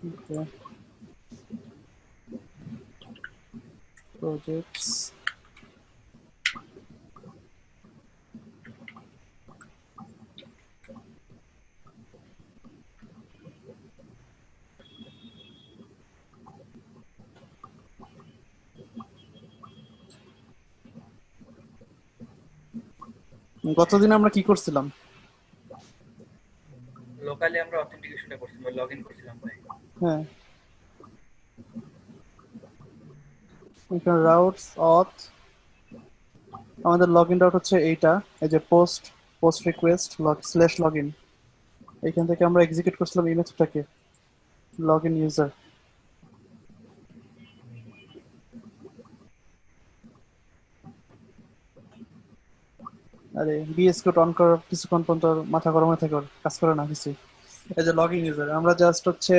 Okay. Projects. গতদিন আমরা কি করছিলাম? লোকালি আমরা অথেন্টিকেশনটা করছিলাম, লগইন করছিলাম ভাই। হ্যাঁ, এখানে রাউটস অথ, আমাদের লগইন রাউট হচ্ছে এইটা, এই যে পোস্ট রিকোয়েস্ট স্ল্যাশ লগইন। এখান থেকে আমরা এক্সিকিউট করছিলাম এই মেথডটাকে, লগইন ইউজার। আরে বিএস কোড অন করার কিছুক্ষণ পর্যন্ত মাথা গরম হয়ে থাকে, ওর কাজ করে না কিছু। এই যে লগইন ইউজার, আমরা জাস্ট হচ্ছে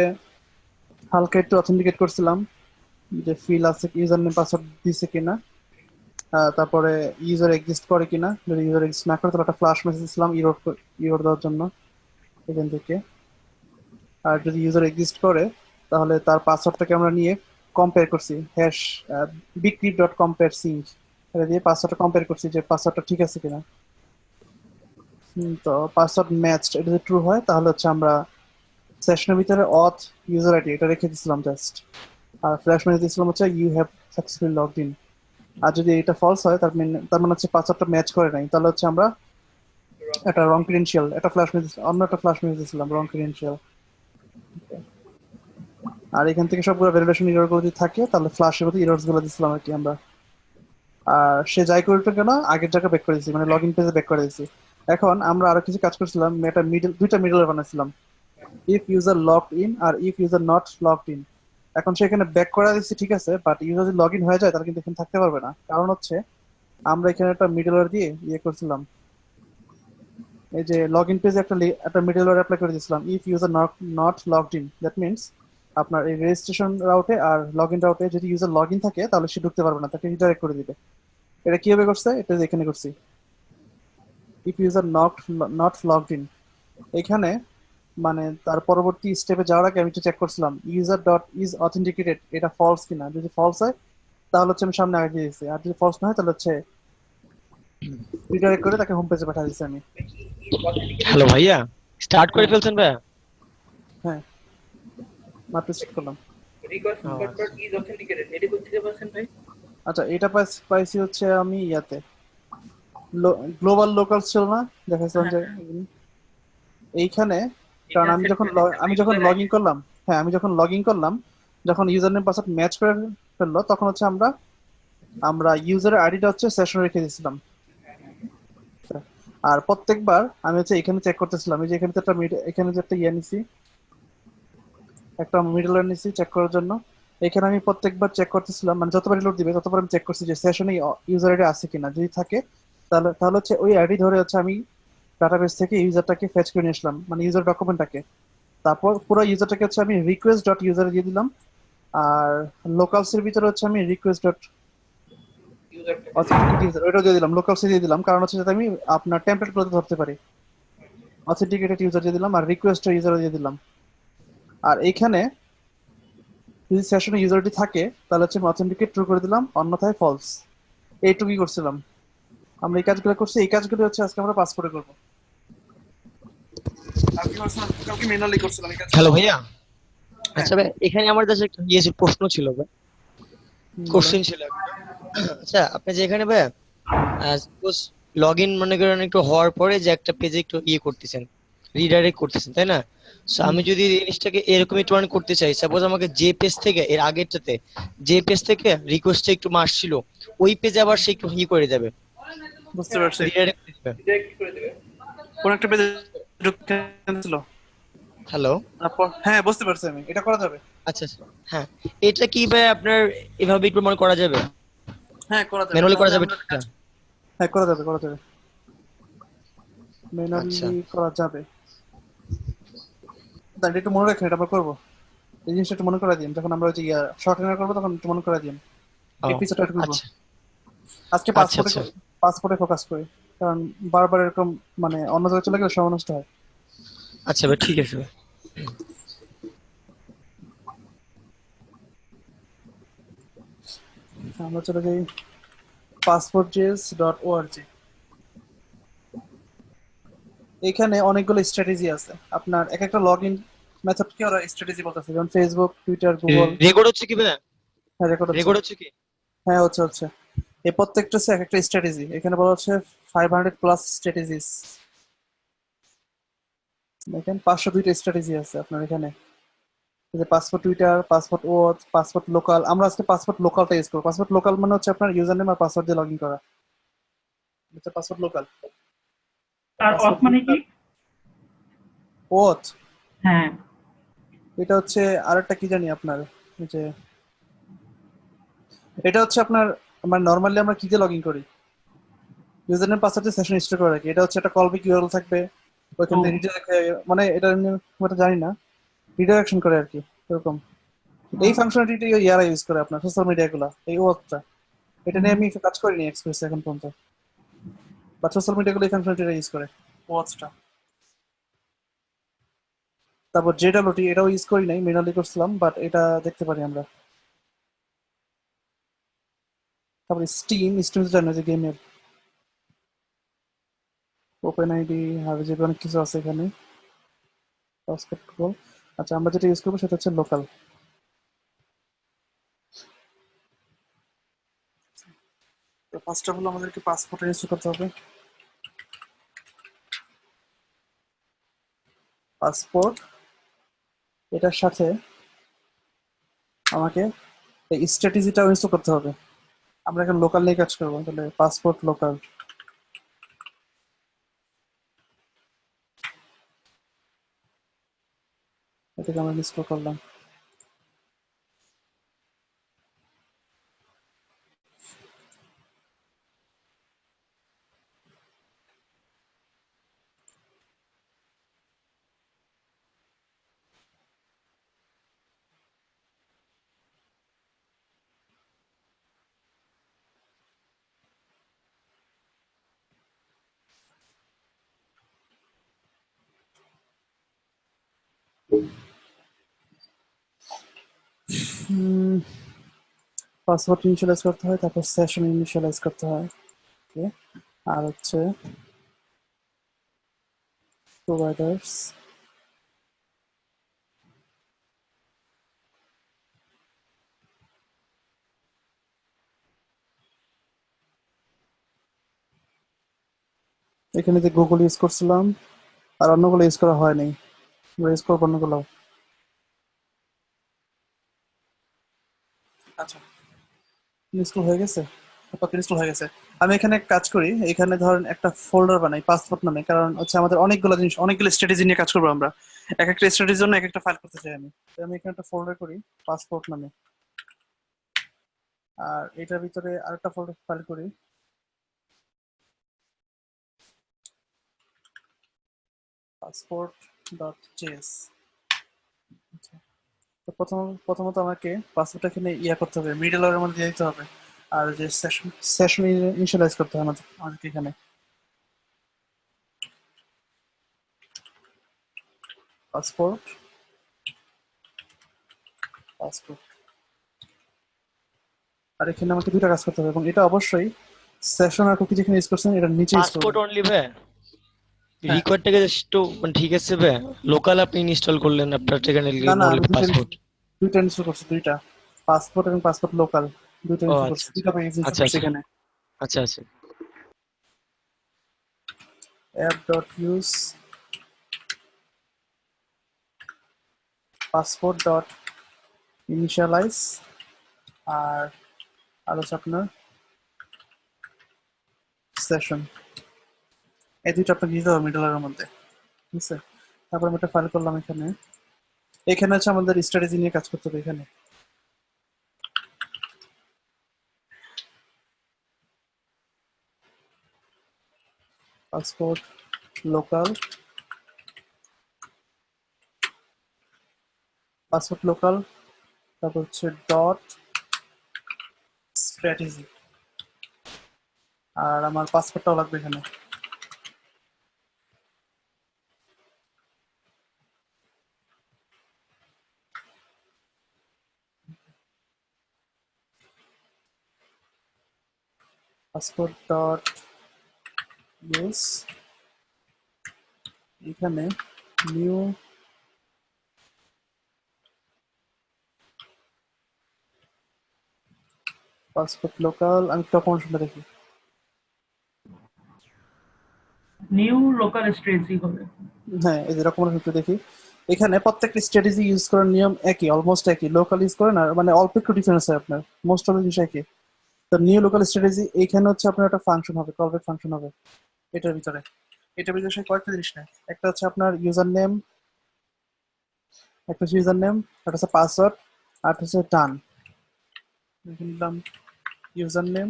হালকা একটু অথেন্টিকেট করছিলাম যে ফিল আছে, ইউজার নেম পাসওয়ার্ড দিছে কিনা, তারপরে ইউজার এক্সিস্ট করে কিনা। যদি ইউজার এক্সিস্ট না করে তাহলে একটা ফ্লাশ মেসেজ দিছিলাম ইরোর দেওয়ার জন্য এখান থেকে। আর যদি ইউজার এক্সিস্ট করে তাহলে তার পাসওয়ার্ডটাকে আমরা নিয়ে কম্পেয়ার করছি, হ্যাশ বিক্রিপ ডট কম্পেয়ার সিঙ্ক, এটা দিয়ে পাসওয়ার্ডটা কম্পেয়ার করছি যে পাসওয়ার্ডটা ঠিক আছে কিনা। তো পাসওয়ার্ড ম্যাচড, এটা যদি ট্রু হয় তাহলে হচ্ছে আমরা সেশনের ভিতরে অথ ইউজার আইডি এটা রেখে দিয়েছিলাম জাস্ট, আর ফ্ল্যাশ মেসেজ দিয়েছিলাম হচ্ছে you have successfully logged in. আর যদি এটা ফলস হয় তার মানে হচ্ছে পাসওয়ার্ডটা ম্যাচ করে নাই, তাহলে হচ্ছে আমরা একটা রং ক্রেডেনশিয়াল, একটা ফ্ল্যাশ মেসেজ, অন্য একটা ফ্ল্যাশ মেসেজ দিয়েছিলাম রং ক্রেডেনশিয়াল। আর এখান থেকে সবগুলো ভ্যালিডেশন এরর গুলো যদি থাকে তাহলে ফ্ল্যাশের মধ্যে এরর্স গুলো দিছিলাম আর কি আমরা। আর সে যাই করুক না কেন আগের জায়গায় ব্যাক করে দিয়েছি, মানে লগ ইন পেজে ব্যাক করে দিয়েছি। এখন আমরা আরো কিছু কাজ করছিলাম, একটা দুইটা মিডল বানাইছিলাম, ইফ ইউজার লগড ইন আর if user not logged in. এখন সেখানে ব্যাক করা দিচ্ছি ঠিক আছে, বাট ইউজার যদি লগ ইন হয়ে যায় তাহলে কিন্তু এখানে থাকতে পারবে না। কারণ হচ্ছে আমরা এখানে একটা মিডলওয়্যার দিয়ে ইয়ে করছিলাম, এই যে লগ ইন পেজে একটা মিডলওয়্যার অ্যাপ্লাই করে দিয়েছিলাম, if user not logged in. That means আপনার এই রেজিস্ট্রেশন রাউটে আর লগ ইন রাউটে যদি ইউজার লগ ইন থাকে তাহলে সে ঢুকতে পারবে না, তাকে রিডাইরেক্ট করে দিবে। এটা কিভাবে করছে, এটা এখানে করছি, if user not logged in. এখানে মানে তার পরবর্তী স্টেপে যাওয়ার আগে আমি একটু চেক করছিলাম ইউজার ডট ইজ অথেন্টিকেটেড এটা ফলস কিনা। যদি ফলস হয় তাহলে হচ্ছে আমি সামনে আগে দিয়েছি, আর যদি ফলস না হয় তাহলে হচ্ছে রিডাইরেক্ট করে তাকে হোম পেজে পাঠিয়ে দিচ্ছি আমি। হ্যালো ভাইয়া, স্টার্ট করে হ্যাঁ ফেলছেন ভাইয়া? হ্যাঁ, মাত্র স্টার্ট করলাম। রিকোয়েস্ট ও ডট ডট আচ্ছা ইজ অথেন্টিকেটেড, এটা কোথা থেকে পাচ্ছেন ভাই? আচ্ছা, এটা পাইছি হচ্ছে আমি ইয়াতে, গ্লোবাল লোকাল ছিল না, দেখাচ্ছিলাম হ্যাঁ যে হ্যাঁ, এইখানে। কারণ এখানে আমি সেট যখন করে দিচ্ছেন আমি যখন ইউজার লগ আইডি। ইন করলাম, হ্যাঁ আমি যখন লগ ইন করলাম, যখন ইউজার নেম পাসওয়ার্ড ম্যাচ করে ফেললো তখন হচ্ছে আমরা ইউজারের আইডিটা হচ্ছে সেশনে রেখে দিয়েছিলাম। আর প্রত্যেকবার আমি হচ্ছে এখানে চেক করতেছিলাম, এই যে এখানে তো একটা এখানে যে একটা ইয়ে নিছি, একটা মিডল নিছি চেক করার জন্য। এখানে আমি প্রত্যেকবার চেক করতেছিলাম, মানে যতবার রিলোড দিবে ততবার আমি চেক করছি যে সেশনে ইউজার আইডি আছে কিনা। যদি থাকে তাহলে তাহলে হচ্ছে ওই আইডি ধরে হচ্ছে আমি ডাটাবেস থেকে ইউজারটাকে ফেচ করে নিয়ে আসলাম, মানে ইউজার ডকুমেন্টটাকে। তারপর পুরো ইউজারটাকে হচ্ছে আমি রিকোয়েস্ট ডট ইউজারে দিয়ে দিলাম। আর লোকালসের ভিতরে হচ্ছে আমি রিকোয়েস্ট ডট ইউজারটাকে দিয়ে অথেন্টিকেট ইউজার ওইটা দিয়ে দিলাম, লোকালসে দিয়ে দিলাম, কারণ হচ্ছে যাতে আমি আপনার টেমপ্লেট গুলোতে ধরতে পারি। অথেন্টিকেটেড ইউজার দিয়ে দিলাম আর রিকোয়েস্ট ইউজার দিয়ে দিলাম। আর এইখানে যদি সেশনে ইউজারটি থাকে তাহলে হচ্ছে আমি অথেন্টিকেট ট্রু করে দিলাম, অন্যথায় ফলস। এইটুকুই করছিলাম আমরা, এই কাজগুলো করছি। এই কাজগুলো হচ্ছে আজকে আমরা পাস করে করবো। কালকে ম্যানুয়ালি করছিলাম এই কাজগুলো। হ্যালো ভাইয়া, হ্যাঁ, আচ্ছা ভাই এখানে আমার কাছে একটা প্রশ্ন ছিল ভাই, বলেন। কোশ্চেন ছিল একটা। আচ্ছা আপনি যে এখানে ভাই সাপোজ লগ ইন মনে করেন একটু হওয়ার পরে যে একটা পেজে একটু করতেছেন, রিডাইরেক্ট করতেছেন তাই না? সো হুম, আমি যদি এই জিনিসটাকে এরকম একটু করতে চাই, সাপোজ আমাকে যে পেজ থেকে এর আগেরটাতে যে পেজ থেকে রিকোয়েস্টটা একটু আসছিল ওই পেজে আবার সে একটু করে যাবে, বুঝতে পারছি। রিডাইরেক্ট করে দিবে। রিডাইরেক্ট করে দেবে। কোন একটা পেজে ঢুকতে ছিল, হ্যালো, তারপর হ্যাঁ বুঝতে পারছি আমি, এটা করা যাবে। আচ্ছা আচ্ছা, হ্যাঁ এটা কি ভাই আপনার এভাবে একটু মনে করা যাবে, হ্যাঁ করা যাবে, ম্যানুয়ালি করা তাহলে যাবে আমরা একটা ঠিকটা? কাজ, হ্যাঁ করা যাবে করা যাবে, আচ্ছা ম্যানুয়ালি করা যাবে। তাহলে একটু মনে রাখেন, এটা আমরা করবো। এই জিনিসটা একটু মনে করা দিন, যখন আমরা ওই যে শর্ট হ্যান্ড করবো তখন একটু মনে করা দিন। ও এই পিছটা একটু করবো। আচ্ছা আজকে আচ্ছা আচ্ছা পাসপোর্টে ফোকাস করি, কারণ বারবার এরকম মানে অন্য জায়গায় চলে গেলে সময় নষ্ট হয়। আচ্ছা ভাই ঠিক আছে ভাই। আমরা চলে যাই passport.js.org। এখানে অনেকগুলো স্ট্র্যাটেজি আছে, আপনার এক একটা লগ ইন মেথডকে ওরা স্ট্র্যাটেজি বলতেছে, যেমন ফেসবুক, টুইটার, গুগল। রেকর্ড হচ্ছে কি ভাইয়া? হ্যাঁ, রেকর্ড হচ্ছে। রেকর্ড হচ্ছে কি? হ্যাঁ, হচ্ছে হচ্ছে। এই প্রত্যেকটা হচ্ছে এক একটা স্ট্র্যাটেজি। এখানে বলা হচ্ছে 500 প্লাস স্ট্র্যাটেজিস। দেখেন 502টা স্ট্র্যাটেজি আছে আপনার এখানে। এই যে passport Twitter, passport watch, passport local. আমরা আজকে পাসপোর্ট লোকালটা ইউজ করবো। পাসপোর্ট লোকাল মানে হচ্ছে আপনার ইউজার নেম আর পাসওয়ার্ড দিয়ে লগ ইন করা, হচ্ছে পাসপোর্ট লোকাল। আর অফ পাসপোর্ট মানে কি? টুইটার ওয়াচ, হ্যাঁ। এটা হচ্ছে আরেকটা কি জানি আপনার, এই যে এটা হচ্ছে আপনার, মানে নর্মালি আমরা কি দিয়ে লগ ইন করি, ইউজার নেম পাসওয়ার্ড দিয়ে সেশন স্টার্ট করে রাখি। এটা হচ্ছে একটা কলব্যাক ইউআরএল থাকবে, ওইখান ও, থেকে রিডাইরেক্ট, মানে এটা নিয়ে খুব একটা জানি না, রিডাইরেকশন করে আর কি, এরকম। এই ফাংশনালিটি ইয়ারা ইউজ করে আপনার সোশ্যাল মিডিয়া গুলা, এই ওয়াচটা। এটা নিয়ে আমি কাজ করিনি এক্সপ্রেস এখন পর্যন্ত, বাট সোশ্যাল মিডিয়া গুলো এই ফাংশনালিটিটা ইউজ করে, ওয়াচটা। তারপর জেডাব্লিউটি, এটাও ইউজ করি নাই, ম্যানুয়ালি করছিলাম, বাট এটা দেখতে পারি আমরা। তারপর স্টিম, স্টিম তো জানো যে গেমের। ওপেন আইডি, হাবিজাবি, অনেক কিছু আছে এখানে। পাসপোর্ট। আচ্ছা, আমরা যেটা ইউজ করবো সেটা হচ্ছে লোকাল। তো ফার্স্ট অফ অল আমাদেরকে পাসপোর্ট রেজিস্টার করতে হবে। পাসপোর্ট, এটার সাথে আমাকে এই স্ট্র্যাটেজিটাও ইনস্টল করতে হবে। আমরা এখন লোকাল নিয়ে কাজ করবো, তাহলে পাসপোর্ট লোকাল। এটাকে আমরা ইনস্টল করলাম। পাসওয়ার্ড ইনিশিয়ালাইজ করতে হয়, তারপর সেশন ইনিশিয়ালাইজ করতে হয়। ওকে। আর হচ্ছে প্রোভাইডার্স, এখানে যে গুগল ইউজ করছিলাম আর অন্যগুলো ইউজ করা হয়নি, আমরা ইউজ করবো অন্যগুলো। আচ্ছা, ইনস্টল হয়ে গেছে। ওকে, ইনস্টল হয়ে গেছে। আমি এখানে এক কাজ করি, এখানে ধরেন একটা ফোল্ডার বানাই পাসপোর্ট নামে, কারণ হচ্ছে আমাদের অনেকগুলো জিনিস, অনেকগুলো স্ট্র্যাটেজি নিয়ে কাজ করবো আমরা। এক একটা স্ট্র্যাটেজির জন্য এক একটা ফাইল করতে চাই আমি। তো আমি এখানে একটা ফোল্ডার করি পাসপোর্ট নামে, আর এটার ভিতরে আরেকটা ফোল্ডার ফাইল করি পাসপোর্ট ডট জেএস। তো প্রথমত আমাকে পাসওয়ার্ডটা এখানে ইয়া করতে হবে, মিডল ওয়ারের মধ্যে দিয়ে দিতে হবে। আর যে সেশন সেশন ইনিশিয়ালাইজ করতে হবে আমাদেরকে এখানে। Passport, passport. আর এখানে আমাকে দুইটা কাজ করতে হবে, এবং এটা অবশ্যই সেশন আর কুকি যেখানে ইউজ করছেন এটার নিচে ইউজ পাসপোর্ট করবেন। অনলি ভাই? হ্যাঁ। রিকোয়ারটাকে জাস্ট মানে ঠিক আছে ভাই, লোকাল আপনি ইনস্টল করলেন আপনার সেখানে না না, অনলি আমি পাসপোর্ট। দুইটা ইনস্টল করছি, দুইটা। পাসপোর্ট এবং পাসপোর্ট লোকাল, দুইটা ও ইনস্টল আচ্ছা করছি, আচ্ছা দুইটা প্যাকেজ ইনস্টল আচ্ছা করছি আচ্ছা এখানে। আচ্ছা আচ্ছা। App dot use passport dot initialize, আর আর হচ্ছে আপনার সেশন। এই দুইটা আপনাকে দিতে হবে মিডল এর মধ্যে, ঠিক আছে? তারপর আমি একটা ফাইল করলাম এখানে। এখানে হচ্ছে আমাদের স্ট্র্যাটেজি নিয়ে কাজ করতে হবে এখানে। পাসপোর্ট লোকাল, পাসপোর্ট লোকাল, তারপর হচ্ছে ডট স্ট্র্যাটেজি। আর আমার পাসপোর্টটাও লাগবে এখানে। পাসপোর্ট ডট ইউজ, এখানে নিউ পাসপোর্ট লোকাল, আমি ডকুমেন্টেশনটা দেখি। নিউ লোকাল স্ট্রেটেজি হবে। হ্যাঁ, এই যে ডকুমেন্টেশন দেখি, এখানে প্রত্যেকটা স্ট্র্যাটেজি ইউজ করার নিয়ম একই, অলমোস্ট একই। লোকাল ইউজ করেন আর মানে অল্প একটু ডিফারেন্স আছে আপনার, মোস্ট অফ দ্য জিনিস একই। তো নিউ লোকাল স্ট্র্যাটেজি এইখানে হচ্ছে আপনার একটা ফাংশন হবে, কলব্যাক ফাংশন হবে এটার ভিতরে। এটার ভিতরে সে কয়েকটা জিনিস নেয়, একটা হচ্ছে আপনার ইউজার নেম, একটা হচ্ছে ইউজার নেম, একটা হচ্ছে পাসওয়ার্ড, আর একটা হচ্ছে ডান। নিলাম ইউজার নেম,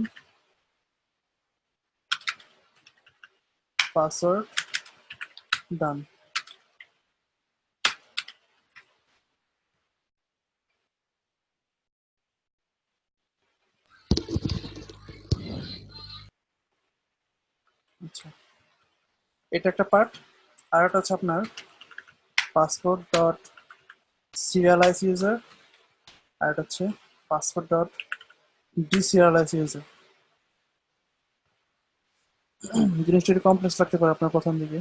পাসওয়ার্ড, ডান। আচ্ছা, এটা একটা পার্ট। আর একটা হচ্ছে আপনার পাসপোর্ট ডট সিরিয়ালাইজ ইউজার, আর একটা হচ্ছে পাসপোর্ট ডট ডিসিরিয়ালাইজ ইউজার। জিনিসটা একটু কমপ্লেক্স লাগতে পারে আপনার প্রথম দিকে।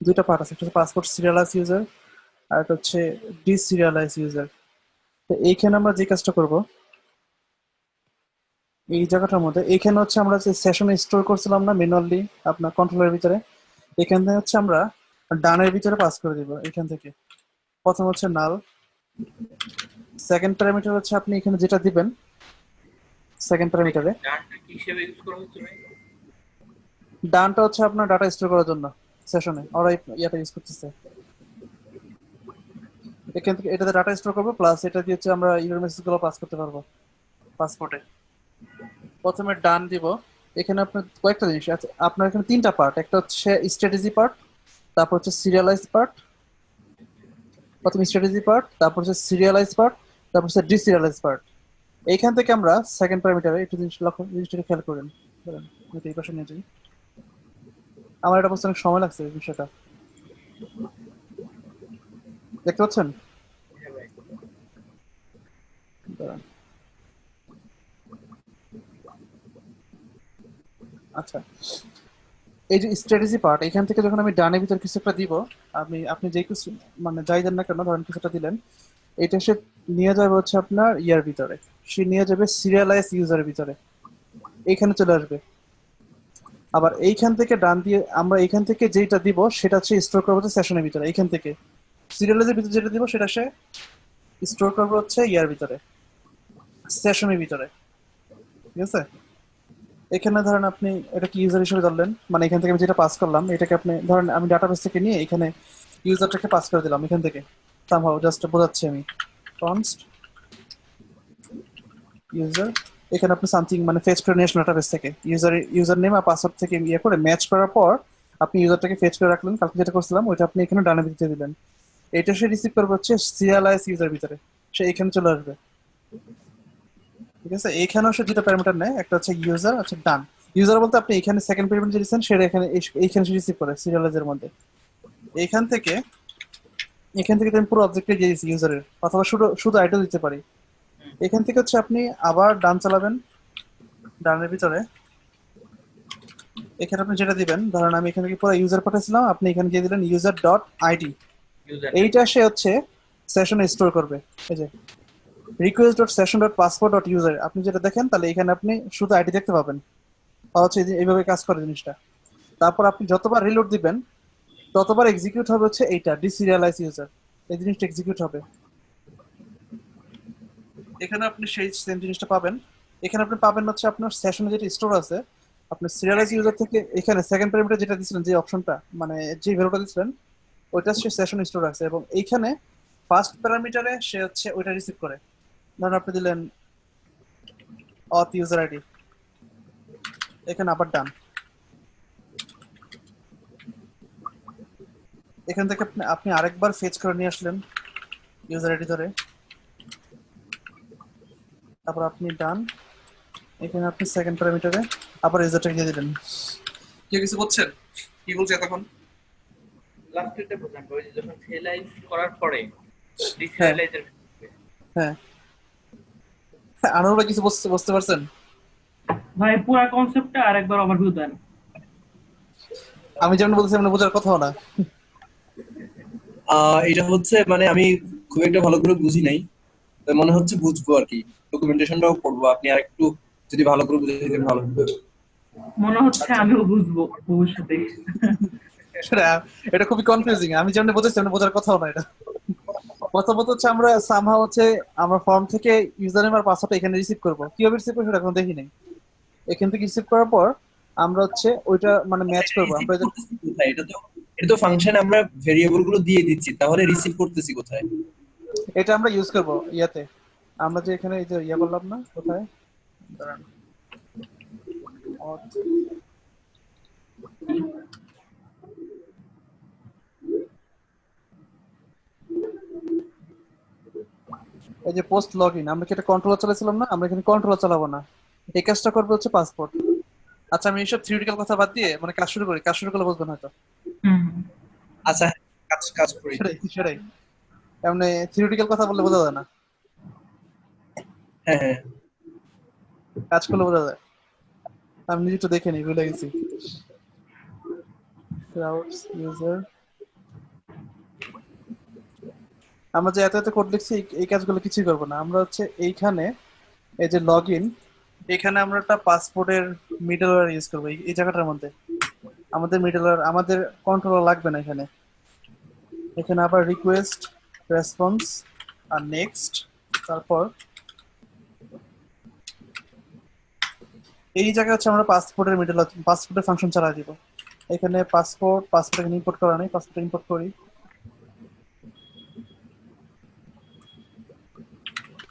দুইটা পার্ট আছে, একটা হচ্ছে পাসপোর্ট সিরিয়ালাইজ ইউজার, আর একটা হচ্ছে ডিসিরিয়ালাইজ ইউজার। তো এইখানে আমরা যে কাজটা করব, এই জায়গাটার মধ্যে এইখানে হচ্ছে আমরা যে সেশনে স্টোর করছিলাম না ম্যানুয়ালি আপনার কন্ট্রোলের ভিতরে, এখান থেকে হচ্ছে আমরা ডানের ভিতরে পাস করে দিব। এখান থেকে প্রথম হচ্ছে নাল, সেকেন্ড প্যারামিটার হচ্ছে আপনি এখানে যেটা দিবেন সেকেন্ড প্যারামিটারে, ডানটা কি হিসেবে ইউজ করা হচ্ছে ভাই? ডানটা হচ্ছে আপনার ডাটা স্টোর করার জন্য সেশনে ওরা ইয়াটা ইউজ করতেছে। এখান থেকে এটাতে ডাটা স্টোর করবো, প্লাস এটা দিয়ে হচ্ছে আমরা ইউজার মেসেজ গুলো পাস করতে পারবো পাসপোর্টে। প্রথমে ডান দিব। এখানে আপনার কয়েকটা জিনিস আছে, আপনার এখানে তিনটা পার্ট, একটা হচ্ছে স্ট্র্যাটেজি পার্ট, তারপর হচ্ছে সিরিয়ালাইজ পার্ট, প্রথম স্ট্র্যাটেজি পার্ট, তারপর হচ্ছে সিরিয়ালাইজ পার্ট, তারপর হচ্ছে ডিসিরিয়ালাইজ পার্ট। এইখান থেকে আমরা সেকেন্ড প্যারামিটারে একটু জিনিস লক্ষ্য, জিনিসটা খেয়াল করেন। ধরেন, আমি তো এই পাশে নিয়ে যাই, আমার এটা বুঝতে অনেক সময় লাগছে এই বিষয়টা, দেখতে পাচ্ছেন? হ্যাঁ ভাই। দাঁড়ান। আচ্ছা, এই যে স্ট্র্যাটেজি পার্ট, এখান থেকে যখন আমি ডানের ভিতর কিছু একটা দিব, আপনি যেই কিছু মানে যাই দেন না কেন, ধরেন কিছুটা দিলেন, এটা সে নিয়ে যাবে হচ্ছে আপনার ইয়ার ভিতরে, সে নিয়ে যাবে সিরিয়ালাইজ ইউজারের ভিতরে, এইখানে চলে আসবে। আবার এইখান থেকে ডান দিয়ে আমরা এইখান থেকে যেটা দিব সেটা হচ্ছে স্টোর করবো হচ্ছে সেশনের ভিতরে। এইখান থেকে সিরিয়ালাইজের ভিতরে যেটা দিব সেটা সে স্টোর করবো হচ্ছে ইয়ার ভিতরে, সেশনের ভিতরে। ঠিক আছে? এখানে ধরেন আপনি এটা কি ইউজার হিসেবে ধরলেন, মানে এখান থেকে আমি যেটা পাস করলাম এটাকে আপনি ধরেন আমি ডাটাবেস থেকে নিয়ে এখানে ইউজারটাকে পাস করে দিলাম এখান থেকে, সামহাউ জাস্ট বোঝাচ্ছি আমি। কনস্ট ইউজার, এখানে আপনি সামথিং মানে ফেচ করে নিয়ে আসলেন ডাটাবেস থেকে, ইউজার নেম আর পাসওয়ার্ড থেকে ইয়ে করে ম্যাচ করার পর আপনি ইউজারটাকে ফেচ করে রাখলেন, কালকে যেটা করছিলাম ওইটা আপনি এখানে ডানে দিতে দিলেন। এটা সে রিসিভ করবে হচ্ছে সিরিয়ালাইজ ইউজার ভিতরে, সে এখানে চলে আসবে। ঠিক আছে? এইখানেও সে দুটো প্যারামিটার নেয়, একটা হচ্ছে ইউজার, হচ্ছে ডান। ইউজার বলতে আপনি এখানে সেকেন্ড প্যারামিটার দিচ্ছেন, সেটা এখানে এইখানে সে রিসিভ করে সিরিয়ালাইজের মধ্যে। এইখান থেকে এখান থেকে তো আমি পুরো অবজেক্টে দিয়ে দিচ্ছি ইউজারের, অথবা শুধু শুধু আইডিও দিতে পারি। এখান থেকে হচ্ছে আপনি আবার ডান চালাবেন, ডানের ভিতরে এখানে আপনি যেটা দিবেন, ধরেন আমি এখানে পুরো ইউজার পাঠাচ্ছিলাম, আপনি এখানে দিয়ে দিলেন ইউজার ডট আইডি। ইউজার এইটা সে হচ্ছে সেশনে স্টোর করবে। এই যে request dot session dot passport dot user, আপনি যেটা দেখেন তাহলে এখানে আপনি শুধু আইডি দেখতে পাবেন। হচ্ছে এইভাবে কাজ করে জিনিসটা। তারপর আপনি যতবার রিলোড দিবেন ততবার এক্সিকিউট হবে হচ্ছে এইটা ডিসিরিয়ালাইজ ইউজার, এই জিনিসটা এক্সিকিউট হবে। এখানে আপনি সেই সেম জিনিসটা পাবেন। এখানে আপনি পাবেন হচ্ছে আপনার সেশনে যেটা স্টোর আছে, আপনি সিরিয়ালাইজ ইউজার থেকে এখানে সেকেন্ড প্যারামিটার যেটা দিছিলেন, যে অপশনটা মানে যে ভ্যালুটা দিছিলেন ওইটা সে সেশন স্টোর আছে, এবং এইখানে ফার্স্ট প্যারামিটারে সে হচ্ছে ওইটা রিসিভ করে। ধরুন আপনি দিলেন অথ ইউজার আইডি, এখানে আবার ডান। এখান থেকে আপনি আরেকবার ফেচ করে নিয়ে আসলেন ইউজার আইডি ধরে, তারপর আপনি ডান। এখানে আপনি সেকেন্ড প্যারামিটারে আবার ইউজারটাকে দিয়ে দিলেন। কেউ কিছু বলছেন? কি বলছে তখন? লাস্টেরটা বুঝলাম, ওই যে যখন সিরিয়ালাইজ করার পরে হ্যাঁ ডিসিরিয়ালাইজের হ্যাঁ, আনোয়ারা কিছু বুঝতে পারছেন? ভাই পুরা কনসেপ্টটা আরেকবার ওভারভিউ দেন। আমি যেমন বলছি মানে বোঝার কথাও না। এটা হচ্ছে মানে আমি খুব একটা ভালো করে বুঝি নাই, তো মনে হচ্ছে বুঝবো আর কি। ডকুমেন্টেশনটাও পড়বো, আপনি আর একটু যদি ভালো করে বুঝে দিতেন ভালো হতো। মনে হচ্ছে আচ্ছা। আমিও বুঝবো ভবিষ্যতে। সেটা এটা খুবই কনফিউজিং, আমি যেমন বোঝাচ্ছি মানে বোঝার কথাও না এটা। প্রথমত হচ্ছে আমরা সামহাও হচ্ছে আমরা ফর্ম থেকে ইউজার নেম আর পাসওয়ার্ড এখানে রিসিভ করব, কিভাবে রিসিভ করবো সেটা এখন দেখি নাই। এখান থেকে রিসিভ করার পর আমরা হচ্ছে ওইটা মানে আচ্ছা, ম্যাচ এটা করবো রিসিভ আমরা এই যে। করতেছি কোথায়? এটা তো ফাংশন, আমরা ভেরিয়েবল গুলো দিয়ে দিচ্ছি, তাহলে রিসিভ করতেছি কোথায়? এটা আমরা ইউজ করব ইয়াতে, আমরা যে এখানে এই যে ইয়া করলাম না কোথায়, দাঁড়ান, auth, এই যে পোস্ট লগ ইন, আমরা কি এটা কন্ট্রোলার চালাছিলাম না, আমরা এখানে কন্ট্রোলার চালাবো না, এই কাজটা করবে হচ্ছে পাসপোর্ট। আচ্ছা আমি এইসব থিওরিটিক্যাল কথা বাদ দিয়ে মানে কাজ শুরু করি, কাজ শুরু করলে বুঝবেন হয়তো। হুম। আচ্ছা, কাজ কাজ করি। সেটাই সেটাই, এমনি থিওরিটিক্যাল কথা বললে বোঝা যায় না, হ্যাঁ হ্যাঁ। কাজ করলে বোঝা যায়। আমি নিজে তো দেখে নিই, ভুলে গেছি। ক্রাউডস ইউজার, আমরা যে এত এত কোড লিখছি এই কাজগুলো কিছুই করবো না, আমরা হচ্ছে এইখানে এই যে লগ ইন, এখানে আমরা একটা পাসপোর্টের মিডলওয়্যার ইউজ করবো এই জায়গাটার মধ্যে। আমাদের মিডলওয়্যার, আমাদের কন্ট্রোলার লাগবে না এখানে। এখানে আবার রিকোয়েস্ট, রেসপন্স আর নেক্সট, তারপর এই জায়গায় হচ্ছে আমরা পাসপোর্টের মিডল পাসপোর্টের ফাংশন চালাই দিব। এখানে পাসপোর্ট এখানে ইম্পোর্ট করা নেই, পাসপোর্ট ইম্পোর্ট করি।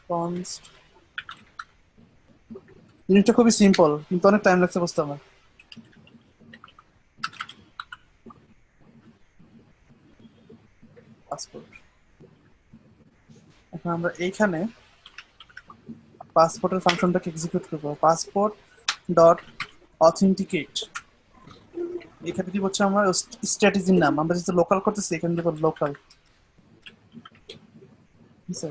const, জিনিসটা খুবই সিম্পল কিন্তু অনেক টাইম লাগছে বুঝতে আমার। পাসপোর্ট, এখন আমরা এইখানে পাসপোর্টের ফাংশনটাকে এক্সিকিউট করবো, পাসপোর্ট ডট অথেন্টিকেট। এখানে দিব হচ্ছে আমার স্ট্র্যাটেজির নাম, আমরা যেহেতু লোকাল করতেছি এখানে দিব লোকাল, ঠিক আছে।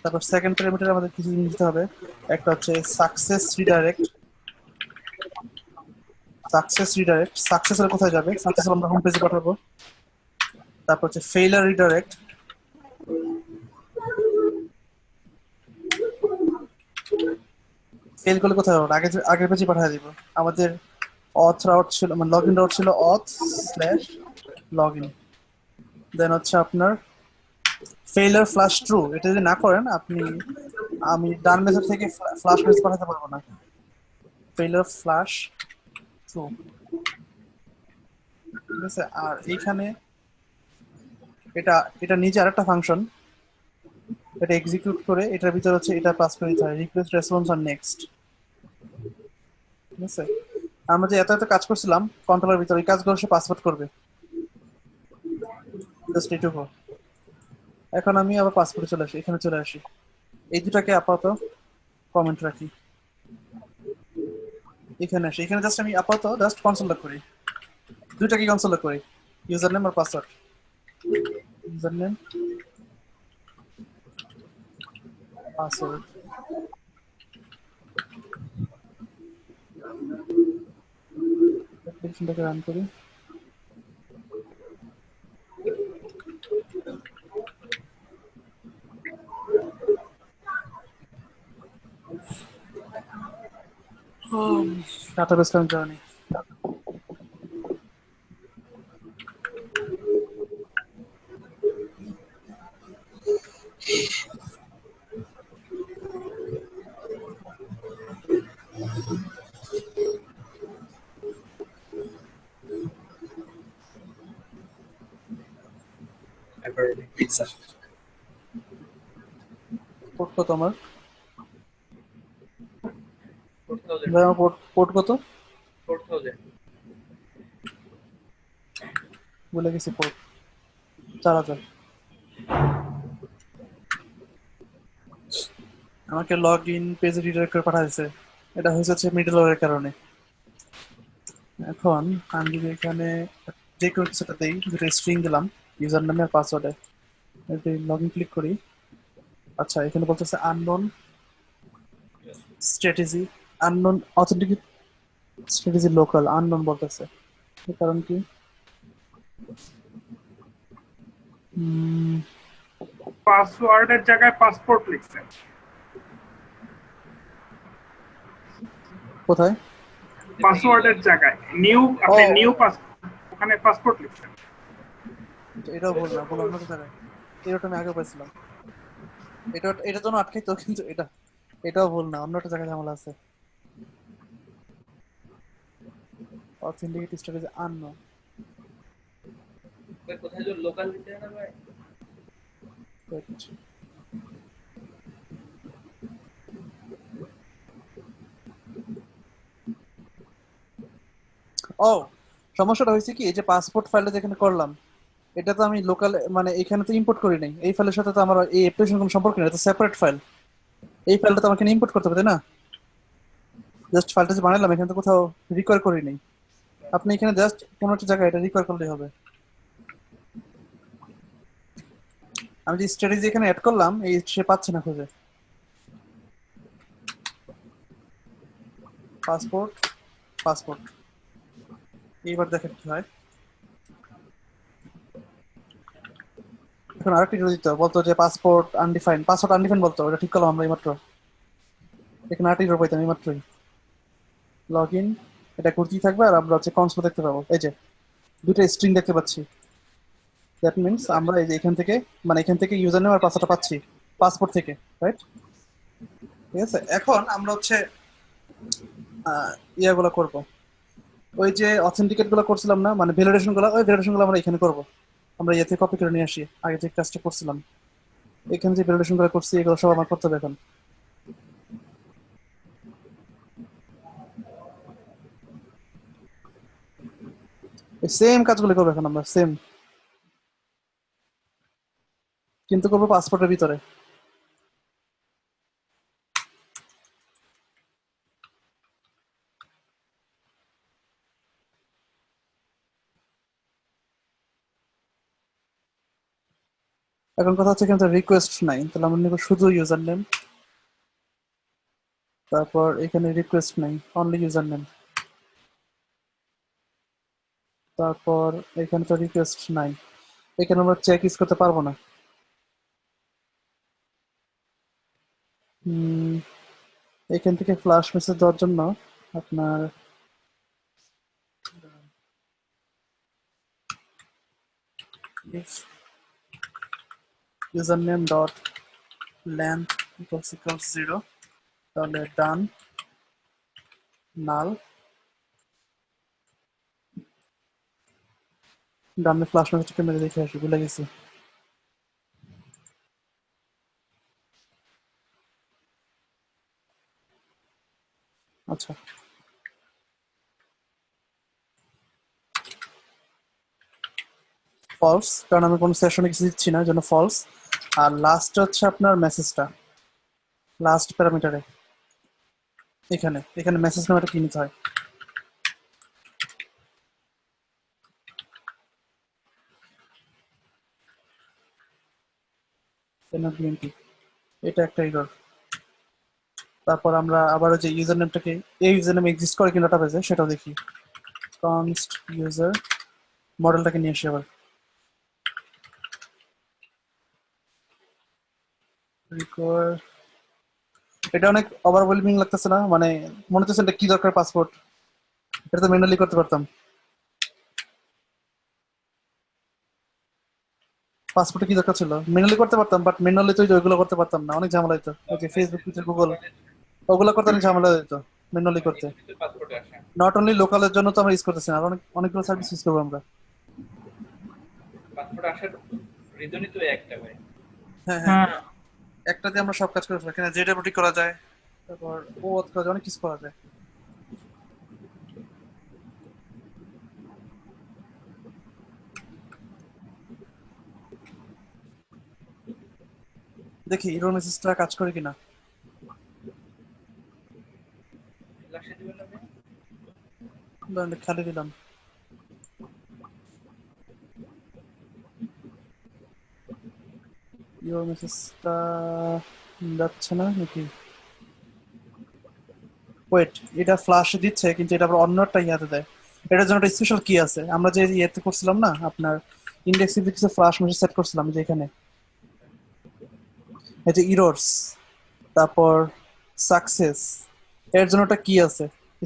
তারপর সেকেন্ড প্যারামিটার আমাদের কিছু জিনিস দিতে হবে, একটা হচ্ছে সাকসেস রিডাইরেক্ট। সাকসেস হলে কোথায় যাবে, সাকসেস হলে আমরা হোম পেজে পাঠাবো। তারপর হচ্ছে ফেইলার রিডাইরেক্ট, ফেল করলে কোথায় হবে, আগের পেজে পাঠিয়ে দিব। আমাদের অথ রাউট ছিল মানে লগ ইন রাউট ছিল অথ স্ল্যাশ লগ ইন, দেন হচ্ছে আপনার ফেইলার ফ্লাশ ট্রু, এটা যদি না করেন আপনি, আমি ডান মেথড থেকে ফ্লাশ মেসেজ পাঠাতে পারবো না। ফেইলার ফ্লাশ ট্রু, ঠিক আছে। আর এইখানে এটা এটা নিজে আরেকটা ফাংশন, এটা এক্সিকিউট করে এটার ভিতরে হচ্ছে এটা পাস করে দিতে হয়, রিকোয়েস্ট, রেসপন্স আর নেক্সট, ঠিক আছে। আমরা যে এত এত কাজ করছিলাম কন্ট্রোলের ভিতরে, এই কাজগুলো সে পাসওয়ার্ড করবে, জাস্ট এটুকু। এখন আমি আবার পাসপোর্টে চলে আসি, এখানে চলে আসি, এই দুটাকে আপাতত কমেন্ট রাখি, এখানে আসি, এখানে জাস্ট আমি আপাতত জাস্ট কনসোল লক করি, দুইটাকে কনসোল লক করি, ইউজার নেম আর পাসওয়ার্ড। ইউজার নেম, পাসওয়ার্ড, অ্যাপ্লিকেশনটাকে রান করি। ডাটাবেস কানেক্ট জার্নি, পিৎজা। পোর্ট কত আমার, 4000 ভাই আমার পোর্ট কত 4000 বলে গেছি, পোর্ট 4000। আমাকে লগ ইন পেজে রিডাইরেক্ট করে পাঠাইছে, এটা হয়েছে মিডলওয়্যারের কারণে। এখন আমি যদি এখানে যে কোনো কিছুটা দিই, যেটা স্ট্রিং দিলাম ইউজার নামে আর পাসওয়ার্ডে, যদি লগ ইন ক্লিক করি, আচ্ছা এখানে বলতেছে unknown strategy unknown authenticate strategy local unknown বলতেছে, এর কারণ কি? উম, পাসওয়ার্ডের জায়গায় পাসপোর্ট লিখছেন। কোথায়? পাসওয়ার্ডের জায়গায় নিউ, ও আপনি ও, নিউ পাস, ওখানে পাসপোর্ট লিখছেন। এটাও ভুল না, ভুল অন্য জায়গায়। এরকম আমি আগে পাইছিলাম। এটার জন্য আটকাইতো, কিন্তু এটাও ভুল না, অন্য একটা জায়গায় ঝামেলা আছে। Authenticate strategy unknown. ভাই কোথায় যে লোকাল দিতে হয় না ভাই? ও, সমস্যাটা হয়েছে কি, এই যে পাসপোর্ট ফাইলটা যেখানে করলাম, এটা তো আমি লোকাল মানে এখানে তো ইম্পোর্ট করি নাই। এই ফাইলের সাথে তো আমার এই অ্যাপ্লিকেশন কোনো সম্পর্ক নেই, এটা সেপারেট ফাইল। এই ফাইলটা তো আমাকে ইম্পোর্ট করতে হবে, তাই না? জাস্ট ফাইলটা যে বানালাম এখানে তো কোথাও রিকোয়ার করি নাই। আপনি এখানে জাস্ট কোনো একটা জায়গায় এটা রিকোয়ার করলেই হবে। আমি যে স্ট্র্যাটেজি এখানে অ্যাড করলাম, এই সে পাচ্ছে না খুঁজে। পাসপোর্ট, পাসপোর্ট, এইবার দেখেন কি হয়। এখন আরেকটা ইরো দিতে হবে, বলতো যে পাসপোর্ট আনডিফাইন্ড, পাসওয়ার্ড আনডিফাইন্ড বলতো, ওটা ঠিক করলাম আমরা এইমাত্র। এখানে আরেকটা ইরো পাইতাম এইমাত্রই। লগ ইন, এটা করতেই থাকবে, আর আমরা হচ্ছে কনসোল দেখতে পাবো, এই যে দুটো স্ট্রিং দেখতে পাচ্ছি। দ্যাট মিনস আমরা এই যে এখান থেকে, মানে এখান থেকে ইউজার নেম আর পাসওয়ার্ডটা পাচ্ছি পাসপোর্ট থেকে, রাইট? ঠিক আছে, এখন আমরা হচ্ছে ইয়াগুলো করবো, ওই যে অথেন্টিকেট গুলো করছিলাম না, মানে ভ্যালিডেশন গুলো, ওই ভ্যালিডেশন গুলো আমরা এখানে করবো। আমরা ইয়ে থেকে কপি করে নিয়ে আসি, আগে যে কাজটা করছিলাম এখানে যে ভ্যালিডেশন গুলো করছি, এগুলো সব আমার করতে হবে এখন। এই সেম কাজগুলো করবো এখন আমরা, সেম, কিন্তু করবো পাসপোর্টের ভিতরে। এখন কথা হচ্ছে এখানে রিকোয়েস্ট নাই, তাহলে আমরা নিব শুধু ইউজার নেম। তারপর এখানে রিকোয়েস্ট নাই, অনলি ইউজার নেম। তারপর এখানে তো রিকোয়েস্ট নাই, এখানে আমরা চেক ইউজ করতে পারবো না। উম, এখান থেকে ফ্লাশ মেসেজ দেওয়ার জন্য আপনার user name dot length equals 0, তাহলে ডান, নাল, ডানে ফ্লাশ মেসেজকে মেরে দেখে আসি, ভুলে গেছি। আচ্ছা, ফলস, কারণ আমি কোনো সেশনে কিছু দিচ্ছি না, জন্য ফলস। আর লাস্ট হচ্ছে আপনার মেসেজটা, লাস্ট প্যারামিটারে এখানে এখানে মেসেজ নামে কি নিতে হয়। বিএনপি, এটা একটা এরর। তারপর আমরা আবার যে ইউজার নেমটাকে, এই ইউজার নেম এক্সিস্ট করে কিনা ডাটাবেজে সেটাও দেখি। কনস্ট ইউজার মডেলটাকে নিয়ে আসি আবার। রিকোয়ার, এটা অনেক ওভারওয়েলমিং লাগতেছে না? মানে মনে হচ্ছে এটা কি দরকার পাসপোর্ট, এটা তো ম্যানুয়ালি করতে পারতাম। পাসপোর্টে কি দরকার ছিল, ম্যানুয়ালি করতে পারতাম, বাট ম্যানুয়ালি তো ওইগুলো করতে পারতাম না, অনেক ঝামেলা হইতো। ওই যে ফেসবুক, টুইটার, গুগল, ওগুলো করতে অনেক ঝামেলা হইতো ম্যানুয়ালি করতে। পাসপোর্টে আসে। নট অনলি লোকালের জন্য তো আমরা ইউজ করতেছি না, আর অনেকগুলো সার্ভিস ইউজ করবো আমরা। পাসপোর্ট আসার রিজনই তো একটা ভাই। হ্যাঁ হ্যাঁ, হ্যাঁ, একটা দিয়ে আমরা সব কাজ করে ফেলি, এখানে জেডাব্লিউটি করা যায়, তারপর ওয়াথ করা যায়, অনেক কিছু করা যায়। দেখি ইরো মেসেজটা কাজ করে কিনা। লাস্টে দিবেন না ভাই? খালি দিলাম, ইরো মেসেজটা যাচ্ছে না নাকি? ওয়েট, এটা ফ্লাশে দিচ্ছে কিন্তু এটা আবার অন্য একটা ইয়াতে দেয়। এটার জন্য একটা স্পেশাল কি আছে, আমরা যে ইয়েতে করছিলাম না আপনার ইন্ডেক্সে কিছু ফ্লাশ মেসেজ সেট করছিলাম যে এখানে এই যে ইরর্স, তারপর সাকসেস, এর জন্য একটা কি আছে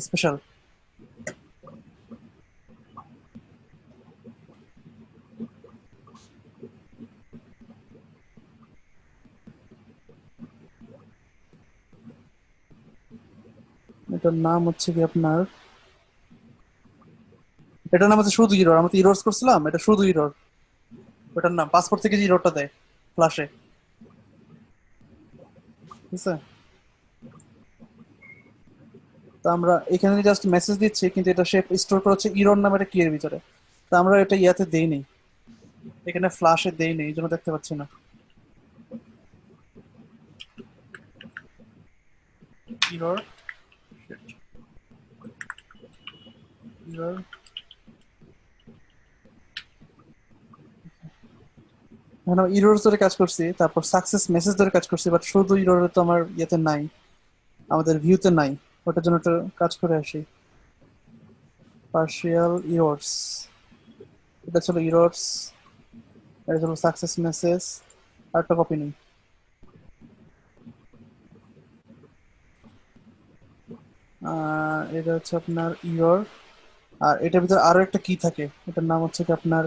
স্পেশাল। এটার নাম হচ্ছে কি আপনার, এটার নাম হচ্ছে শুধু ইরর। আমরা তো ইরর্স করছিলাম, এটা শুধু ইরর। ওটার নাম পাসপোর্ট থেকে যে ইররটা দেয় ফ্লাশে, ঠিক আছে? তো আমরা এখানে জাস্ট মেসেজ দিচ্ছি কিন্তু এটা সে স্টোর করে হচ্ছে ইরর নামে একটা কি এর ভিতরে। তো আমরা এটা ইয়াতে দেই নেই, এখানে ফ্লাশে দেই নেই, এই জন্য দেখতে পাচ্ছি না ইরর। ইরর এখন আমরা ইরর ধরে কাজ করছি, তারপর সাকসেস মেসেজ ধরে কাজ করছি, বাট শুধু ইরর তো আমার ইয়েতে নাই, আমাদের ভিউতে নাই। ওটার জন্য একটা কাজ করে আসি, পার্শিয়াল ইরর্স, এটা ছিল ইরর্স, এটা ছিল সাকসেস মেসেজ, আর একটা কপি নেই। এটা হচ্ছে আপনার ইরর, আর এটার ভিতরে আরো একটা কি থাকে, এটার নাম হচ্ছে কি আপনার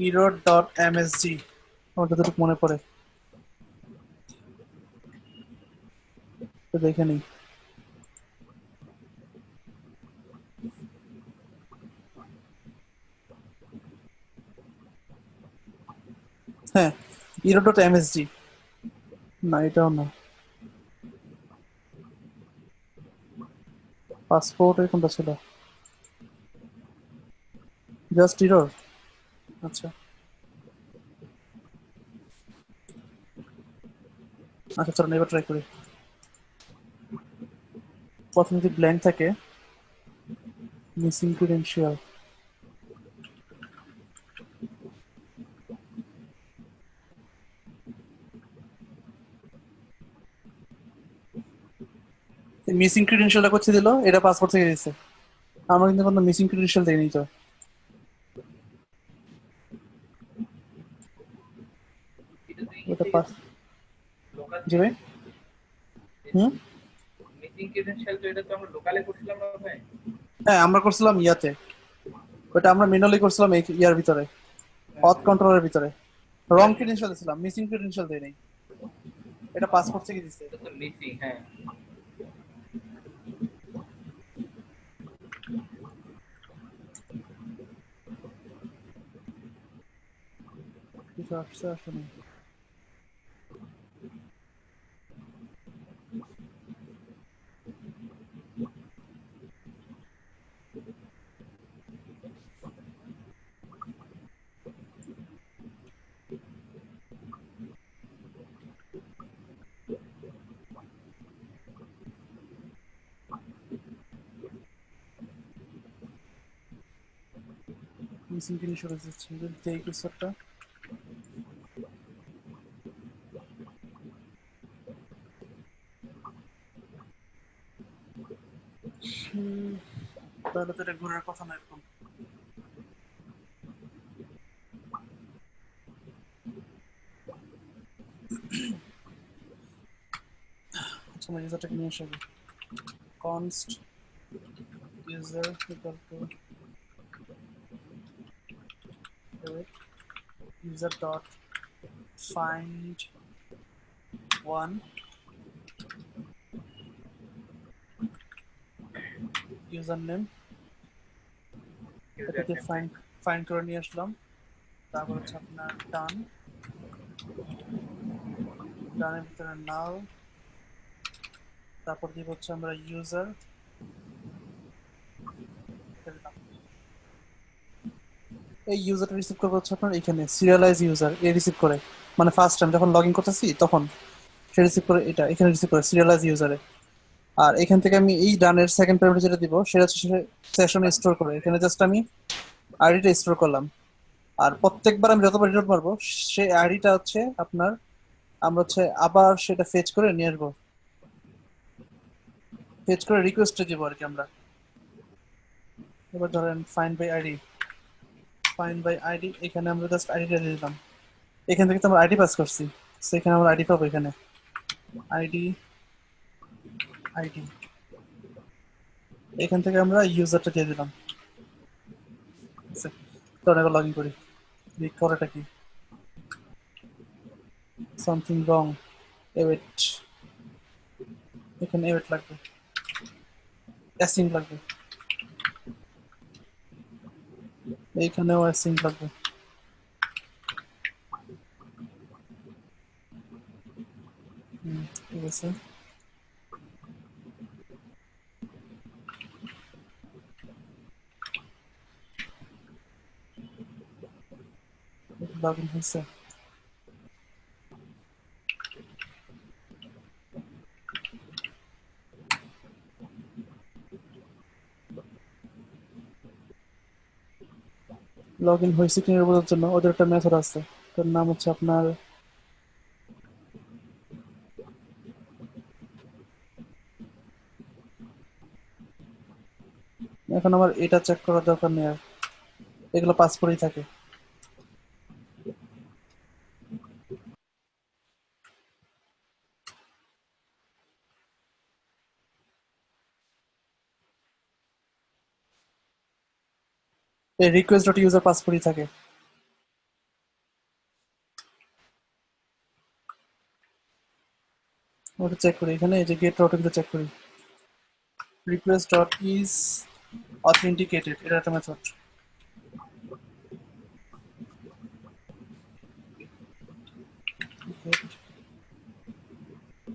ইরর ডট এমএসজি, আমার যতটুকু মনে পড়ে, তো দেখে নিই। হ্যাঁ, ইরর ডট এমএসজি, না এটাও না, পাসপোর্ট এর কোনটা ছিল, জাস্ট ইরর। আচ্ছা আচ্ছা, চলো এবার ট্রাই করি। প্রথমে যদি ব্ল্যাঙ্ক থাকে, মিসিং ক্রিডেন্সিয়াল, মিসিং ক্রিডেন্সিয়ালটা করছে দিল, এটা পাসপোর্ট থেকে দিচ্ছে, আমরা কিন্তু কোনো মিসিং ক্রিডেন্সিয়াল দেয়নি তো। এটা তুই ওটা পাস, লোকাল জি ভাই। হুম, মিটিং ক্রেডেনশিয়াল, তো এটা তো আমরা লোকালে করছিলাম না ভাই। হ্যাঁ আমরা করছিলাম ইয়াতে, ওটা আমরা ম্যানুয়ালি করছিলাম এই ইয়ার ভিতরে, অথ কন্ট্রোলের ভিতরে। রং ক্রিডেন্সিয়াল দিছিলাম, মিসিং ক্রিডেন্সিয়াল দেই নাই, এটা পাসপোর্ট থেকে দিছে। এটা তো মিসিং, হ্যাঁ। কিছু আসছে আসলে। মিসিং ক্রিডেন্সিয়াল দিচ্ছে, যদি এই কুইসারটা তাহলে তো এটা ঘোরার কথা না এরকম। আচ্ছা আমরা ইউজারটাকে নিয়ে আসবো, const user equal to user dot find one username, এটাকে ফাইন্ড ফাইন্ড করে নিয়ে আসলাম। তারপর হচ্ছে আপনার ডান, ডানের ভিতরে নাল, তারপর দিব হচ্ছে আমরা ইউজার, এই ইউজারটা রিসিভ করবে হচ্ছে আপনার এখানে সিরিয়ালাইজ ইউজার এ রিসিভ করে, মানে ফার্স্ট টাইম যখন লগ ইন করতেছি তখন সে রিসিভ করে, এটা এখানে রিসিভ করে সিরিয়ালাইজ ইউজারে। আর এখান থেকে আমি এই ডানের সেকেন্ড প্যারামিটার যেটা দিব সেটা হচ্ছে সেশনে স্টোর করে, এখানে জাস্ট আমি আইডিটা স্টোর করলাম। আর প্রত্যেকবার আমি যতবার রিলোড মারবো সেই আইডিটা হচ্ছে আপনার, আমরা হচ্ছে আবার সেটা ফেচ করে নিয়ে আসবো। ফেচ করে রিকোয়েস্টে দিব আর কি আমরা। এবার ধরেন ফাইন্ড বাই আইডি, এখানে আমরা জাস্ট আইডিটা দিয়ে দিলাম। এখান থেকে তো আমরা আইডি পাস করছি, সেখানে আমরা আইডি পাবো। এখানে আইডি আইডি এখান থেকে আমরা ইউজারটা দিয়ে দিলাম। তো লগ ইন করি, করাটা কি সামথিং রং, এওয়েট, এখানে এওয়েট লাগবে, অ্যাসিং লাগবে, এইখানেও অ্যাসিং লাগবে। ঠিক আছে, লগ ইন হয়েছে। লগ ইন হয়েছে কিনা বোঝার জন্য ওদের একটা মেথড আছে, তার নাম হচ্ছে আপনার, এখন আমার এটা চেক করার দরকার নেই আর, এগুলো পাসপোর্টই থাকে। এই রিকোয়েস্ট ডট ইউজার পাসপোর্টই থাকে। ওটা চেক করি, এখানে এই যে গেট রুটিনটা চেক করি, রিকোয়েস্ট ডট ইজ অথেন্টিকেটেড, এটা একটা মেথড।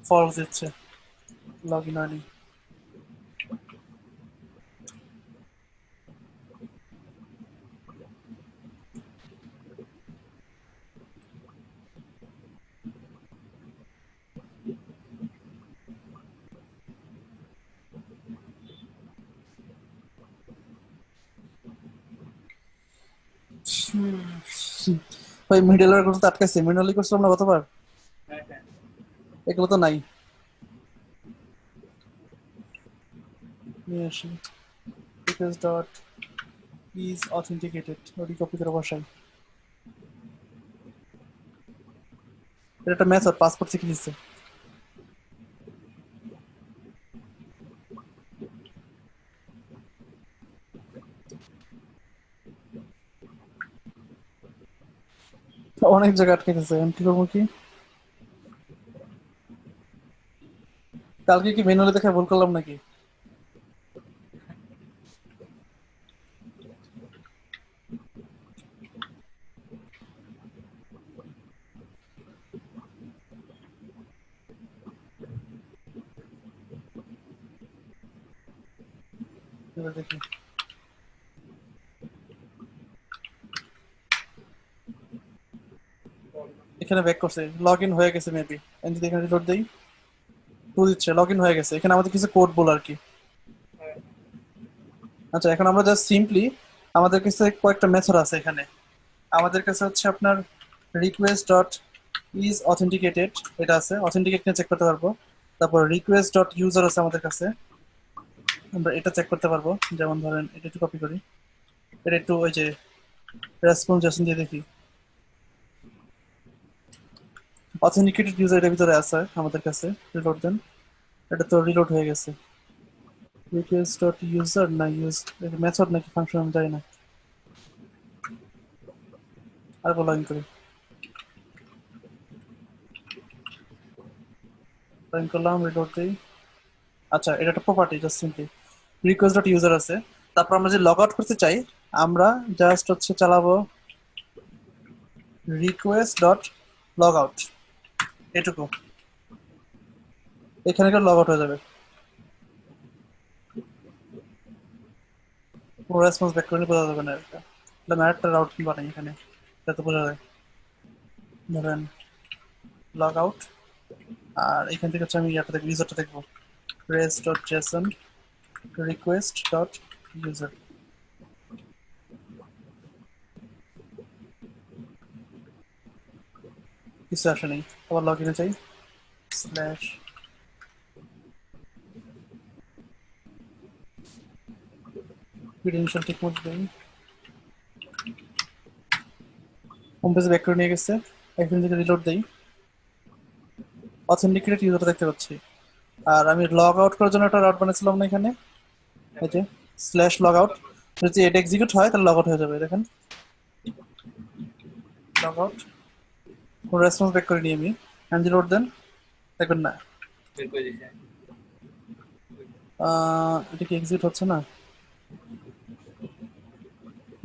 ফলস দিচ্ছে, লগ ইন হয়নি। ভাই মিডলের কোর্স আটকাইছে, মিডল করছিলাম না গতবার, হ্যাঁ হ্যাঁ এগুলো তো নাই। নিয়ে আসি রিকোয়েস্ট ডট ইজ অথেন্টিকেটেড, ওটি কপি করে বসাই। এটা একটা মেথড, পাসপোর্ট শিখে দিচ্ছে। অনেক জায়গায় আটকাইতেছে, আমি কি করবো কি? কালকে কি মেনুলে দেখে ভুল করলাম নাকি? এবার দেখি, এখানে ব্যাক করছে, লগ ইন হয়ে গেছে মেবি। আমি যদি এখানে রিলোড দিই, টু দিচ্ছে লগ ইন হয়ে গেছে। এখানে আমাদের কিছু কোড বল আর কি। আচ্ছা, এখন আমরা জাস্ট সিম্পলি, আমাদের কাছে কয়েকটা মেথড আছে এখানে। আমাদের কাছে হচ্ছে আপনার রিকোয়েস্ট ডট ইজ অথেন্টিকেটেড, এটা আছে, অথেন্টিকেট চেক করতে পারবো। তারপর রিকোয়েস্ট ডট ইউজার আছে আমাদের কাছে, আমরা এটা চেক করতে পারবো। যেমন ধরেন এটা একটু কপি করি, এটা একটু ওই যে রেসপন্স জেসন দিয়ে দেখি। অথেন্টিকেটেড ইউজার এর ভিতরে আছে আমাদের কাছে, রিলোড দেন, এটা তো রিলোড হয়ে গেছে। রিকোয়েস্ট ডট ইউজার না ইউজ, মেথড নাকি ফাংশন আমি জানি না। আর লগ ইন করি, লগ ইন করলাম, রিলোড দিই। আচ্ছা, এটা একটা property, just simply request dot user আছে। তারপর আমরা যে লগ আউট করতে চাই, আমরা জাস্ট হচ্ছে চালাবো রিকোয়েস্ট ডট লগ আউট, এটুকু। এখানে লগ আউট হয়ে যাবে, পুরো রেসপন্স ব্যাক করে বোঝা যাবে না। এটা তাহলে আরেকটা রাউট বানাই এখানে, যাতে বোঝা যায়। ধরেন লগ আউট, আর এখান থেকে হচ্ছে আমি ইয়াটা দেখবো, ইউজারটা দেখবো, race dot Jason request dot user. কিছু আসে নেই, আবার লগ ইনে চাই, স্ল্যাশ ক্রিডেনশিয়াল ঠিক মতো দেই। হোম পেজে ব্যাক করে নিয়ে গেছে। এখন যদি রিলোড দেই, অথেন্টিকেটেড ইউজারটা দেখতে পাচ্ছি। আর আমি লগ আউট করার জন্য একটা রাউট বানিয়েছিলাম না এখানে, এই যে স্ল্যাশ লগ আউট। যদি এটা এক্সিকিউট হয় তাহলে লগ আউট হয়ে যাবে। দেখেন লগ আউট, কোনো রেসপন্স ব্যাক করে নিয়ে আমি অ্যান্ড লোড দেন, দেখবেন না বের করে দিছে। এটা কি এক্সিট হচ্ছে না?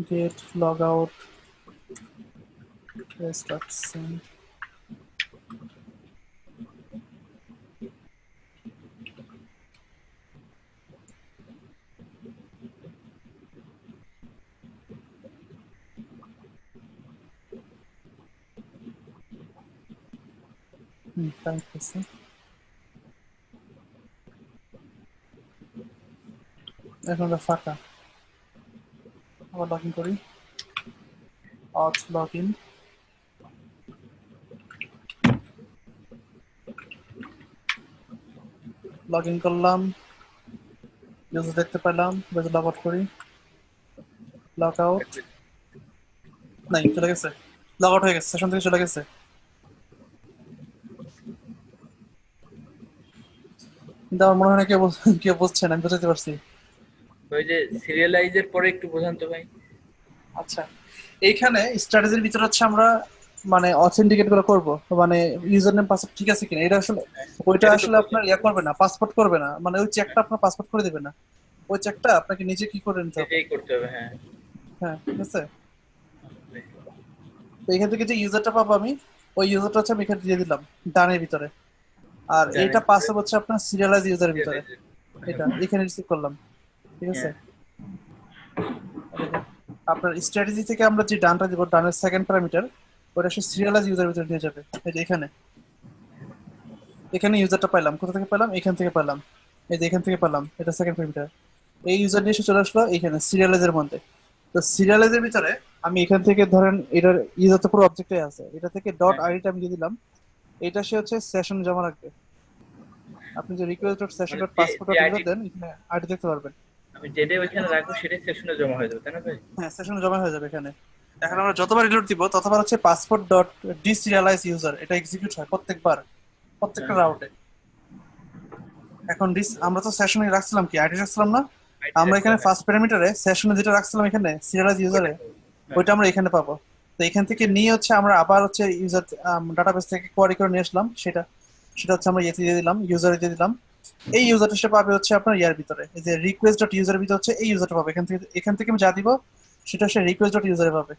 Get log out restriction, time আছে। এখন আমরা ফাঁকা, আবার লগ ইন করি। Auth log in, log in করলাম, ইউজার দেখতে পেলাম, লগ আউট করি, লগ আউট, নাই চলে গেছে, লগ আউট হয়ে গেছে, সেশন থেকে চলে গেছে। কিন্তু আমার মনে হয় না কেউ বুঝছেন, আমি বুঝাতে পারছি। ওই যে সিরিয়ালাইজের পরে একটু বোঝান তো ভাই। আচ্ছা, এইখানে স্ট্র্যাটেজির ভিতরে হচ্ছে আমরা মানে অথেন্টিকেট গুলো করব, মানে ইউজার নেম পাসওয়ার্ড ঠিক আছে কিনা। এটা আসলে ওইটা এটা তো আসলে আপনার ইয়া করবে না, পাসপোর্ট করবে না, মানে ওই চেকটা আপনার পাসপোর্ট করে দিবে না। ওই চেকটা আপনাকে নিজে কি করে নিতে হবে। এটাই করতে হবে। হ্যাঁ হ্যাঁ ঠিক আছে। তো এখান থেকে যে ইউজারটা পাবো আমি, ওই ইউজারটা হচ্ছে আমি এখানে দিয়ে দিলাম ডানের ভিতরে। আর এইটা পাসওয়ার্ড হচ্ছে আপনার সিরিয়ালাইজ ইউজারের ভিতরে, এটা এখানে রিসিভ করলাম। ঠিক আছে, আপনার স্ট্র্যাটেজি থেকে আমরা যে ডানটা দিব, ডানের সেকেন্ড প্যারামিটার, ওটা সে সিরিয়ালাইজ ইউজারের ভিতরে নিয়ে যাবে। এই যে এখানে এখানে ইউজারটা পাইলাম, কোথা থেকে পেলাম, এখান থেকে পেলাম, এই যে এখান থেকে পেলাম, এটা সেকেন্ড প্যারামিটার। এই ইউজার নিয়ে এসে চলে আসলো এখানে সিরিয়ালাইজের মধ্যে। তো সিরিয়ালাইজের ভিতরে আমি এখান থেকে ধরেন এটার ইউজার তো পুরো অবজেক্টে আছে, এটা থেকে ডট আইডিটা আমি দিয়ে দিলাম। এটা সে হচ্ছে সেশন জমা রাখবে। আপনি যে request dot session dot passport dot এগুলো দেন, এখানে আইডি দেখতে পারবেন। আমি যেটাই ওইখানে রাখবো সেটাই সেশনে জমা হয়ে যাবে, তাই না ভাই? হ্যাঁ, সেশনে জমা হয়ে যাবে এখানে। এখন আমরা যতবার রিলোড দিব ততবার হচ্ছে পাসপোর্ট ডট ডিসিরিয়ালাইজ ইউজার এটা এক্সিকিউট হয় প্রত্যেকবার, প্রত্যেকটা রাউটে। এখন আমরা তো সেশনে রাখছিলাম কি আইডি রাখছিলাম না, আমরা এখানে ফার্স্ট প্যারামিটারে সেশনে যেটা রাখছিলাম এখানে সিরিয়ালাইজ ইউজারে, ওইটা আমরা এখানে পাবো। তো এখান থেকে নিয়ে হচ্ছে আমরা আবার হচ্ছে ইউজার ডাটাবেস থেকে কোয়ারি করে নিয়ে আসলাম, সেটা সেটা হচ্ছে আমরা ইয়েতে দিয়ে দিলাম, ইউজারে দিয়ে দিলাম। এই ইউজারটা সে পাবে হচ্ছে আপনার ইয়ার ভিতরে, এই যে রিকোয়েস্ট ডট ইউজারের ভিতরে হচ্ছে এই ইউজারটা পাবে। এখান থেকে আমি যা দিব সেটা সে রিকোয়েস্ট ডট ইউজারে পাবে।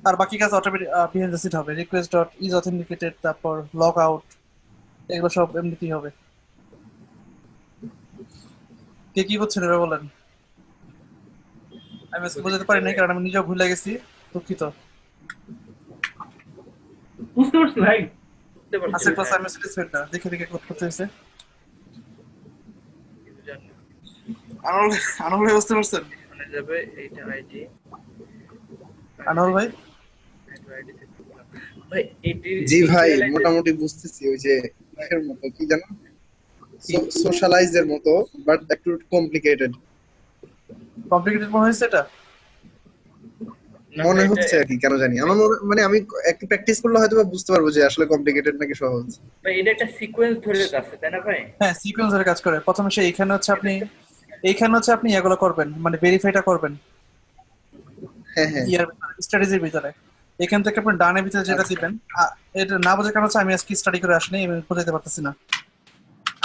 আর বাকি কাজ অটোমেটিক বিহাইন্ড দ্য সিন হবে, রিকোয়েস্ট ডট ইজ অথেন্টিকেটেড, তারপর লগ আউট, এগুলো সব এমনিতেই হবে। কে কি করছেন এবার বলেন? আমি আজকে বোঝাতে পারি নাই কারণ আমি নিজেও ভুলে গেছি, দুঃখিত। বুঝতে পারছি ভাই। বুঝতে পারছি আজকের ক্লাস ভাই। আমি স্যাটিসফাইড না, দেখে দেখে কোড করতে হয়েছে। আনোয়ার আনোয়ার ভাই বুঝতে পারছেন? সেশনে যাবে এইটা আইডি, আনোয়ার ভাই ভাই এটি জি ভাই, মোটামুটি বুঝতেছি। ওই যে কিসের মতো কি জানো, সোশ্যালাইজের মতো, বাট একটু কমপ্লিকেটেড কমপ্লিকেটেড মনে হয়েছে এটা। মনে হচ্ছে আর কি, কেন জানি আমার মানে আমি একটু প্র্যাকটিস করলে হয়তো বা বুঝতে পারবো যে আসলে কমপ্লিকেটেড নাকি সহজ। ভাই এটা একটা সিকোয়েন্স ধরে আছে, তাই না ভাই? হ্যাঁ, সিকোয়েন্স ধরে কাজ করে। প্রথমে সে এইখানে হচ্ছে আপনি এগুলো করবেন, মানে ভেরিফাইটা করবেন হ্যাঁ হ্যাঁ, ইয়ার স্ট্র্যাটেজির ভিতরে। এখান থেকে আপনি ডানের ভিতরে যেটা দিবেন, এটা না বোঝার কারণ হচ্ছে আমি আজকে স্টাডি করে আসিনি, আমি বোঝাতে পারতেছি না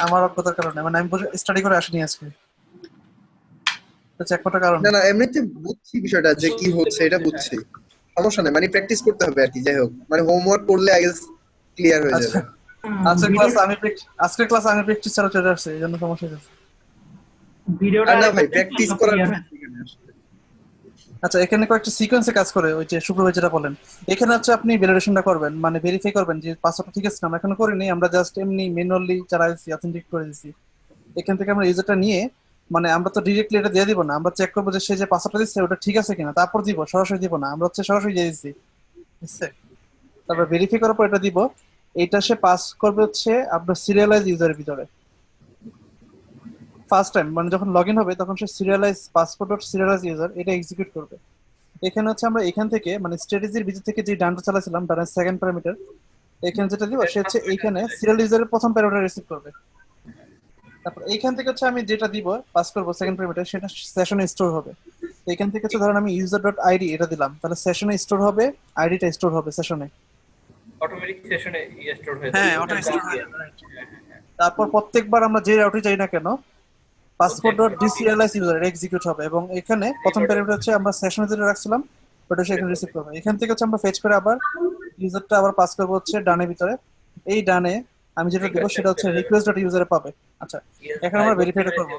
আমার অজ্ঞতার কারণে, মানে আমি স্টাডি করে আসিনি আজকে, তো চেক করার কারণে। না না, এমনিতে বুঝছি বিষয়টা যে কি হচ্ছে, এটা বুঝছি, সমস্যা নেই। মানে প্র্যাকটিস করতে হবে আর কি। যাই হোক, মানে হোমওয়ার্ক করলে আই গেস ক্লিয়ার হয়ে আচ্ছা, যাবে। আজকের ক্লাস আমি প্র্যাকটিস ছাড়া চলে আসছি, এই জন্য সমস্যা হয়েছে। ভিডিওটা আর না ভাই, প্র্যাকটিস করার আচ্ছা, এখানে কয়েকটা সিকোয়েন্সে কাজ করে, ওই যে সুপ্রভাই যেটা বলেন। এখানে হচ্ছে আপনি ভ্যালিডেশনটা করবেন, মানে ভেরিফাই করবেন যে পাসওয়ার্ডটা ঠিক আছে না। আমরা এখনো করিনি, আমরা জাস্ট এমনি ম্যানুয়ালি চালাইছি, অথেন্টিক করে দিয়েছি। এখান থেকে আমরা ইউজারটা নিয়ে, মানে আমরা তো ডিরেক্টলি এটা দিয়ে দিব না, আমরা চেক করবো যে সে যে পাসওয়ার্ডটা দিচ্ছে ওটা ঠিক আছে কিনা, তারপর দিব, সরাসরি দিব না। আমরা হচ্ছে সরাসরি দিয়ে দিচ্ছি, বুঝছে? তারপর ভেরিফাই করার পর এটা দিব। এইটা সে পাস করবে হচ্ছে আপনার সিরিয়ালাইজ ইউজারের ভিতরে। ফার্স্ট টাইম মানে যখন লগ ইন হবে তখন সে serialize passport dot serialize user এটা এক্সিকিউট করবে। এখানে হচ্ছে আমরা এখান থেকে মানে স্ট্র্যাটেজির ভিতর থেকে যে ডানটা চালাছিলাম ডানের সেকেন্ড প্যারামিটার, এখানে যেটা দিব সে হচ্ছে এইখানে সিরিয়াল ইউজারের প্রথম প্যারামিটার রিসিভ করবে। তারপর এইখান থেকে হচ্ছে আমি যেটা দিব পাস করব সেকেন্ড প্যারামিটার সেটা সেশনে স্টোর হবে। তো এখান থেকে হচ্ছে ধরেন আমি ইউজার ডট আইডি এটা দিলাম, তাহলে সেশনে স্টোর হবে, আইডিটা স্টোর হবে সেশনে। অটোমেটিক সেশনে স্টোর হয়ে হ্যাঁ, যাবে। অটো স্টোর হয়ে যাবে, right। তারপর প্রত্যেকবার আমরা যে রাউটে যাই না কেন পাসপোর্ট ডট ডিসিএলআইস ইউজার এক্সিকিউট হবে এবং এখানে প্রথম প্যারামিটার হচ্ছে আমরা সেশনে যেটা রাখছিলাম ওটা সেখানে রিসিভ করবে। এখান থেকে হচ্ছে আমরা ফেচ করে আবার ইউজারটা আবার পাস করব হচ্ছে ডানের ভিতরে। এই ডানে আমি যেটা দেব সেটা হচ্ছে রিকোয়েস্ট ডট ইউজারে পাবে। আচ্ছা, এখন আমরা ভেরিফাইটা করব।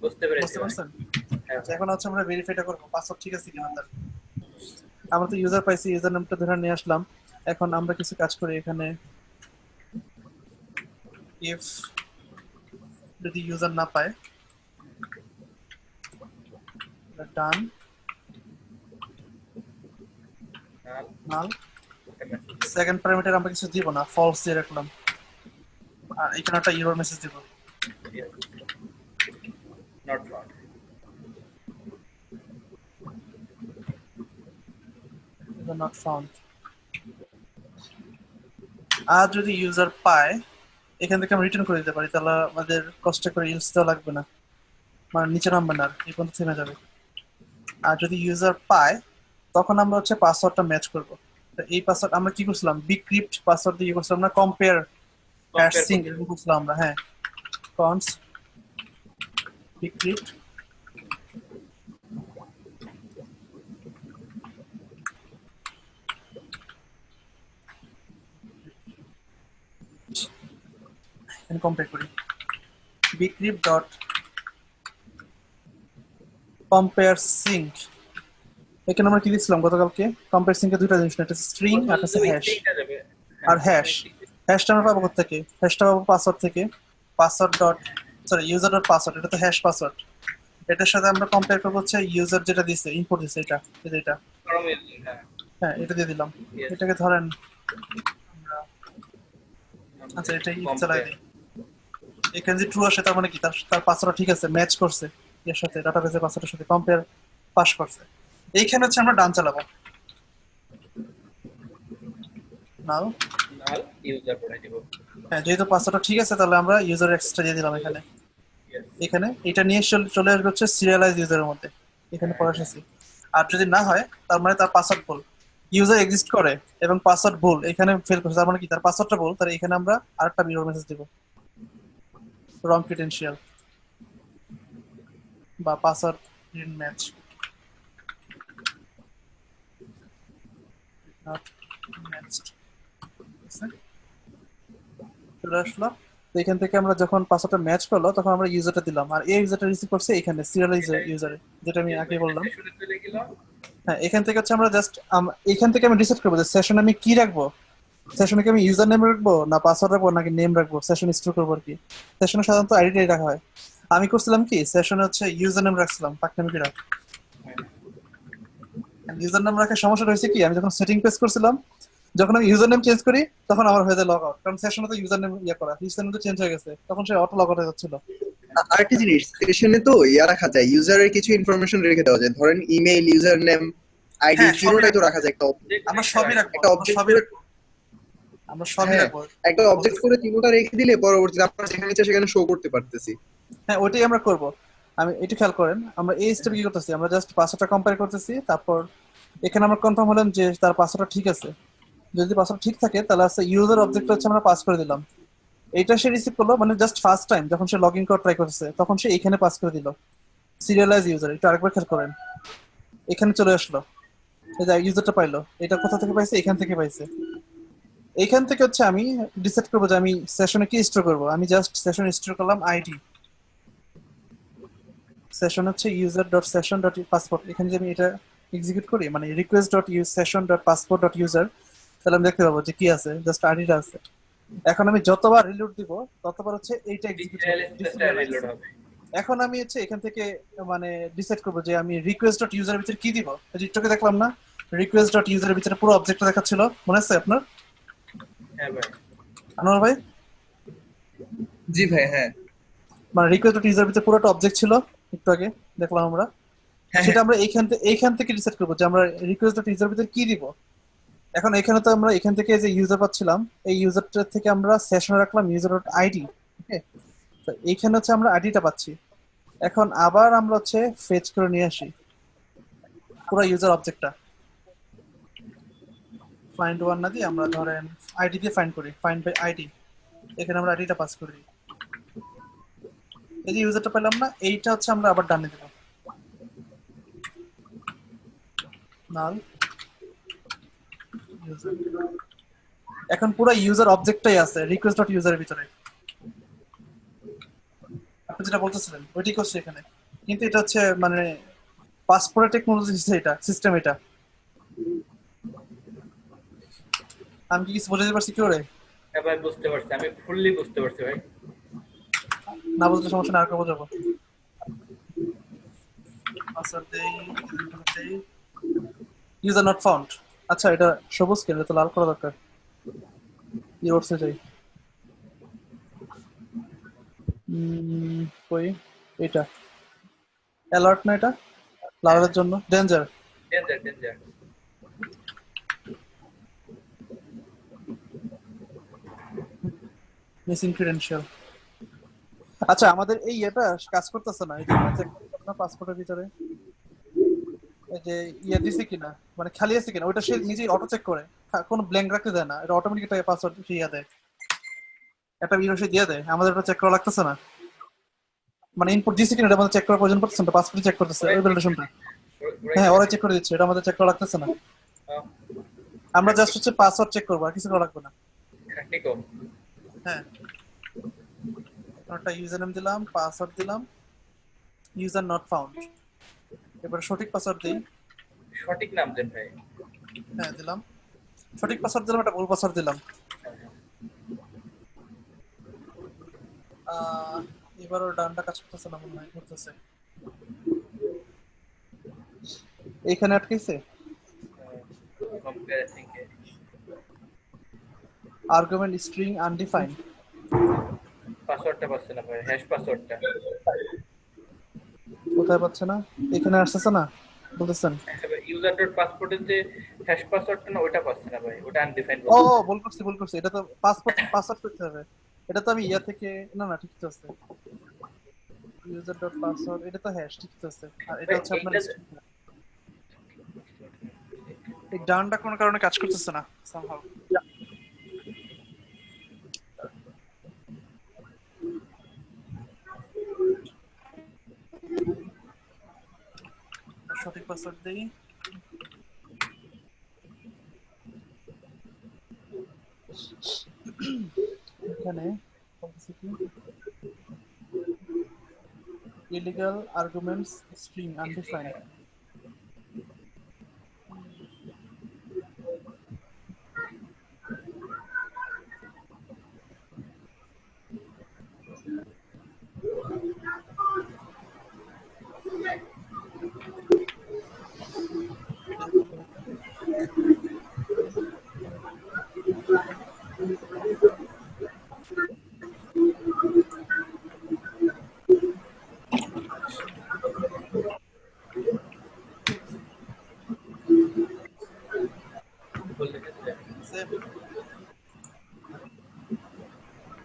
বুঝতে পেরেছি বুঝতে ভাই। পারছেন? আচ্ছা, এখন হচ্ছে আমরা ভেরিফাইটা করব পাসওয়ার্ড ঠিক আছে কিনা তার। আমরা তো ইউজার পাইছি, ইউজার নামটা ধরে নিয়ে আসলাম। এখন আমরা কিছু কাজ করি এখানে, ইফ যদি ইউজার না পায় ডান নাল সেকেন্ড প্যারামিটার আমরা কিছু দিব না, ফলস দিয়ে রাখলাম আর এখানে একটা এরর মেসেজ দিব। Not found. Not found. আর যদি ইউজার পায় এখান থেকে আমরা রিটার্ন করে দিতে পারি, তাহলে আমাদের কষ্ট করে ইউজ দেওয়া লাগবে না, মানে নিচে নামবে না, এই পর্যন্ত থেমে যাবে। আর যদি ইউজার পায় তখন আমরা হচ্ছে পাসওয়ার্ডটা ম্যাচ করব। তো এই পাসওয়ার্ড আমরা কি করছিলাম, বিক্রিপ্ট পাসওয়ার্ড দিয়ে করছিলাম না, কম্পেয়ার হ্যাশিং এরকম করছিলাম আমরা। হ্যাঁ, কনস বিক্রিপ্ট কম্পেয়ার করি বিক্রিপ্ট ডট কম্পেয়ার সিঙ্ক। এখানে আমরা কি দিচ্ছিলাম গতকালকে, কম্পেয়ার সিঙ্কে দুইটা জিনিস, একটা স্ট্রিং আর একটা হ্যাশ। আর হ্যাশটা আমরা পাবো কোথা থেকে, হ্যাশটা পাবো পাসওয়ার্ড থেকে, password dot sorry user dot password, এটা তো হ্যাশ পাসওয়ার্ড। এটার সাথে আমরা কম্পেয়ার করবো হচ্ছে ইউজার যেটা দিছে ইনপুট দিছে এটা এটা হ্যাঁ এটা দিয়ে দিলাম। এটাকে ধরেন আমরা আচ্ছা এটাই চালাই দিই। এখানে যে ট্রু আসে তার মানে কি তার পাসওয়ার্ড ঠিক আছে, ম্যাচ করছে এর সাথে, ডাটাবেসের পাসওয়ার্ডের সাথে কম্পেয়ার পাস করছে। এইখানে হচ্ছে আমরা ডান চালাবো। নাও ইউজার পড়াই দিব। হ্যাঁ, যেহেতু পাসওয়ার্ডটা ঠিক আছে তাহলে আমরা ইউজার এক্সট্রা দিয়ে দিলাম এখানে। এখানে এটা নিয়ে চলে আসবে হচ্ছে সিরিয়ালাইজ ইউজারের মধ্যে, এখানে পড়া শেষে। আর যদি না হয় তার মানে তার পাসওয়ার্ড ভুল, ইউজার এক্সিস্ট করে এবং পাসওয়ার্ড ভুল এখানে ফেল করছে, তার মানে কি তার পাসওয়ার্ডটা ভুল, তাহলে এখানে আমরা আরেকটা এরর মেসেজ দেব, রং ক্রিডেনশিয়াল বা password didn't match not matched. চলে আসলো। তো এখান থেকে আমরা যখন পাসওয়ার্ডটা ম্যাচ করলো তখন আমরা ইউজারটা দিলাম, আর এই ইউজারটা রিসিভ করছে এখানে সিরিয়ালাইজ ইউজারে, যেটা আমি আগে বললাম। হ্যাঁ, এখান থেকে হচ্ছে আমরা জাস্ট এখান থেকে আমি ডিসাইড করবো যে সেশনে আমি কি রাখবো, সেশনে কি আমি ইউজার নেম রাখবো না পাসওয়ার্ড রাখবো নাকি নেম রাখবো, সেশন স্টোর করবো আর কি। সেশনে সাধারণত আইডিটাই রাখা হয়। আমি করছিলাম কি সেশনে হচ্ছে ইউজার নেম রাখছিলাম পাকনামি রাখ। ইউজার নেম রাখার সমস্যাটা হয়েছে কি, আমি যখন সেটিং পেজ করছিলাম যখন আমি ইউজার নেম চেঞ্জ করি তখন আমার হয়ে যায় লগ আউট, কারণ সেশনে তো ইউজার নেম করা, ইউজার নেম তো চেঞ্জ হয়ে গেছে, তখন সে অটো লগ আউট হয়ে যাচ্ছিল। আরেকটা জিনিস, সেশনে তো রাখা যায়, ইউজারের কিছু ইনফরমেশন রেখে দেওয়া যায়, ধরেন ইমেইল, ইউজার নেম, আইডি, পুরোটাই তো রাখা যায় একটা আমরা সবই রাখবো, একটা অবজেক্ট সবই করে। আমরা সবই রাখবো। একটা অবজেক্ট করে তিনটা রেখে দিলে পরবর্তীতে আমরা যেখানে ইচ্ছা সেখানে শো করতে পারতেছি। হ্যাঁ, ওইটাই আমরা করব। আমি একটু খেয়াল করেন, আমরা এই স্টেপে কি করতেছি, আমরা জাস্ট পাসওয়ার্ডটা কম্পেয়ার করতেছি, তারপর এখানে আমরা কনফার্ম হলাম যে তার পাসওয়ার্ডটা ঠিক আছে। যদি পাসওয়ার্ড ঠিক থাকে তাহলে আছে ইউজার অবজেক্ট হচ্ছে আমরা পাস করে দিলাম, এইটা সে রিসিভ করলো, মানে জাস্ট ফার্স্ট টাইম যখন সে লগ ইন করা ট্রাই করছে তখন সে এখানে পাস করে দিল সিরিয়ালাইজ ইউজার। একটু আরেকবার খেয়াল করেন, এখানে চলে আসলো, এই যে ইউজারটা পাইলো, এটা কোথা থেকে পাইছে, এখান থেকে পাইছে। এইখান থেকে হচ্ছে আমি ডিসাইড করবো যে আমি সেশনে কি স্টোর করবো। আমি জাস্ট সেশন স্টোর করলাম আইডি, সেশন হচ্ছে user dot session dot passport. এখানে যদি আমি এটা এক্সিকিউট করি মানে request dot use session dot passport dot user, তাহলে আমি দেখতে পাবো যে কি আছে, জাস্ট আইডিটা আছে। এখন আমি যতবার রিলোড দিব ততবার হচ্ছে এইটা এক্সিকিউট হবে। এখন আমি হচ্ছে এখান থেকে মানে ডিসাইড করবো যে আমি রিকোয়েস্ট ডট ইউজারের ভিতরে কি দিব। টিকটকে দেখলাম না রিকোয়েস্ট ডট ইউজারের ভিতরে পুরো অবজেক্টটা দেখাচ্ছিল, মনে আছে আপনার? হ্যাঁ ভাই। আনোয়ার ভাই? জি ভাই, হ্যাঁ। মানে রিকোয়েস্ট ডট ইউজার ভিতরে পুরোটা অবজেক্ট ছিল একটু আগে দেখলাম আমরা, হ্যাঁ সেটা আমরা এইখান থেকে রিসেট করবো যে আমরা রিকোয়েস্ট ডট ইউজার ভিতরে কি দিব। এখন এখানে তো আমরা এখান থেকে যে ইউজার পাচ্ছিলাম, এই ইউজারটা থেকে আমরা সেশনে রাখলাম ইউজার ডট আইডি। ওকে, তো এইখানে হচ্ছে আমরা আইডিটা পাচ্ছি। এখন আবার আমরা হচ্ছে ফেচ করে নিয়ে আসি পুরো ইউজার অবজেক্টটা, ফাইন্ড ওয়ান না দিয়ে আমরা ধরেন আইডি দিয়ে ফাইন্ড করি, ফাইন্ড বাই আইডি। এখানে আমরা আইডিটা পাস করি, এই যে ইউজারটা পেলাম না, এইটা হচ্ছে আমরা আবার ডানে দেব, নাল ইউজার। এখন পুরো ইউজার অবজেক্টটাই আছে রিকোয়েস্ট ডট ইউজারের ভিতরে, আপনি যেটা বলতেছিলেন ওইটাই করছি এখানে। কিন্তু এটা হচ্ছে মানে পাসপোর্টের টেকনোলজি, এটা সিস্টেম, এটা আমি কি কিছু বুঝতে পারছি কি করে? হ্যাঁ ভাই বুঝতে পারছি, আমি ফুললি বুঝতে পারছি ভাই। না বুঝলে সমস্যা না, আর কেউ বোঝাবো। পাসওয়ার্ড দেই, ইউজার নট ফাউন্ড। আচ্ছা এটা সবুজ কেন, এটা তো লাল করা দরকার। ইউরসে যাই, কই এটা অ্যালার্ট না, এটা লালের জন্য danger, danger danger. Missing credential. আচ্ছা আমাদের এই এটা কাজ করতেছে না, এই যে আমরা চেক করলাম না পাসপোর্টের ভিতরে এই যে দিছে কিনা, মানে খালি আছে কিনা, ওইটা সে নিজেই অটো চেক করে, কোনো ব্ল্যাঙ্ক রাখতে দেয় না, এটা অটোমেটিক একটা পাসওয়ার্ড দেয়, একটা সে দিয়ে দেয়, আমাদের ওটা চেক করা লাগতেছে না। মানে ইনপুট দিছে কিনা এটা আমাদের চেক করার প্রয়োজন পড়তেছে না, পাসপোর্ট চেক করতেছে ওই ভ্যালিডেশনটা। হ্যাঁ ওরা চেক করে দিচ্ছে, এটা আমাদের চেক করা লাগতেছে না, আমরা জাস্ট হচ্ছে পাসওয়ার্ড চেক করবো, আর কিছু করা লাগবে না। হ্যাঁ একটা ইউজার নেম দিলাম, পাসওয়ার্ড দিলাম, ইউজার নট ফাউন্ড। এবার সঠিক পাসওয়ার্ড দিই, সঠিক নাম দেন ভাই। হ্যাঁ দিলাম, সঠিক পাসওয়ার্ড দিলাম, একটা ভুল পাসওয়ার্ড দিলাম। এবার ওর ডানটা কাজ করতেছে না মনে হয়, করতেছে এইখানে আটকেছে। আর্গুমেন্ট স্ট্রিং আনডিফাইন্ড, পাসওয়ার্ডটা পাচ্ছে না ভাই, হ্যাশ পাসওয়ার্ডটা কোথায় পাচ্ছে না, এখানে আসতেছে না বলতেছেন। ইউজার ডট পাসপোর্টের যে হ্যাশ পাসওয়ার্ডটা না ওটা পাচ্ছে না ভাই, ওটা আনডিফাইন্ড। ও ভুল করছি, এটা তো পাসওয়ার্ড করতে হবে, এটা তো আমি ইয়া থেকে না না ঠিক আছে, ইউজার ডট পাসওয়ার্ড এটা তো হ্যাশ ঠিক আছে, আর এটা হচ্ছে আপনার এই ডানটা কোনো কারণে কাজ করতেছে না somehow। সঠিক পাসওয়ার্ড দেই, এখানে বলতেছে কি ইলিগাল আর্গুমেন্টস স্ট্রিং আনডিফাইন্ড।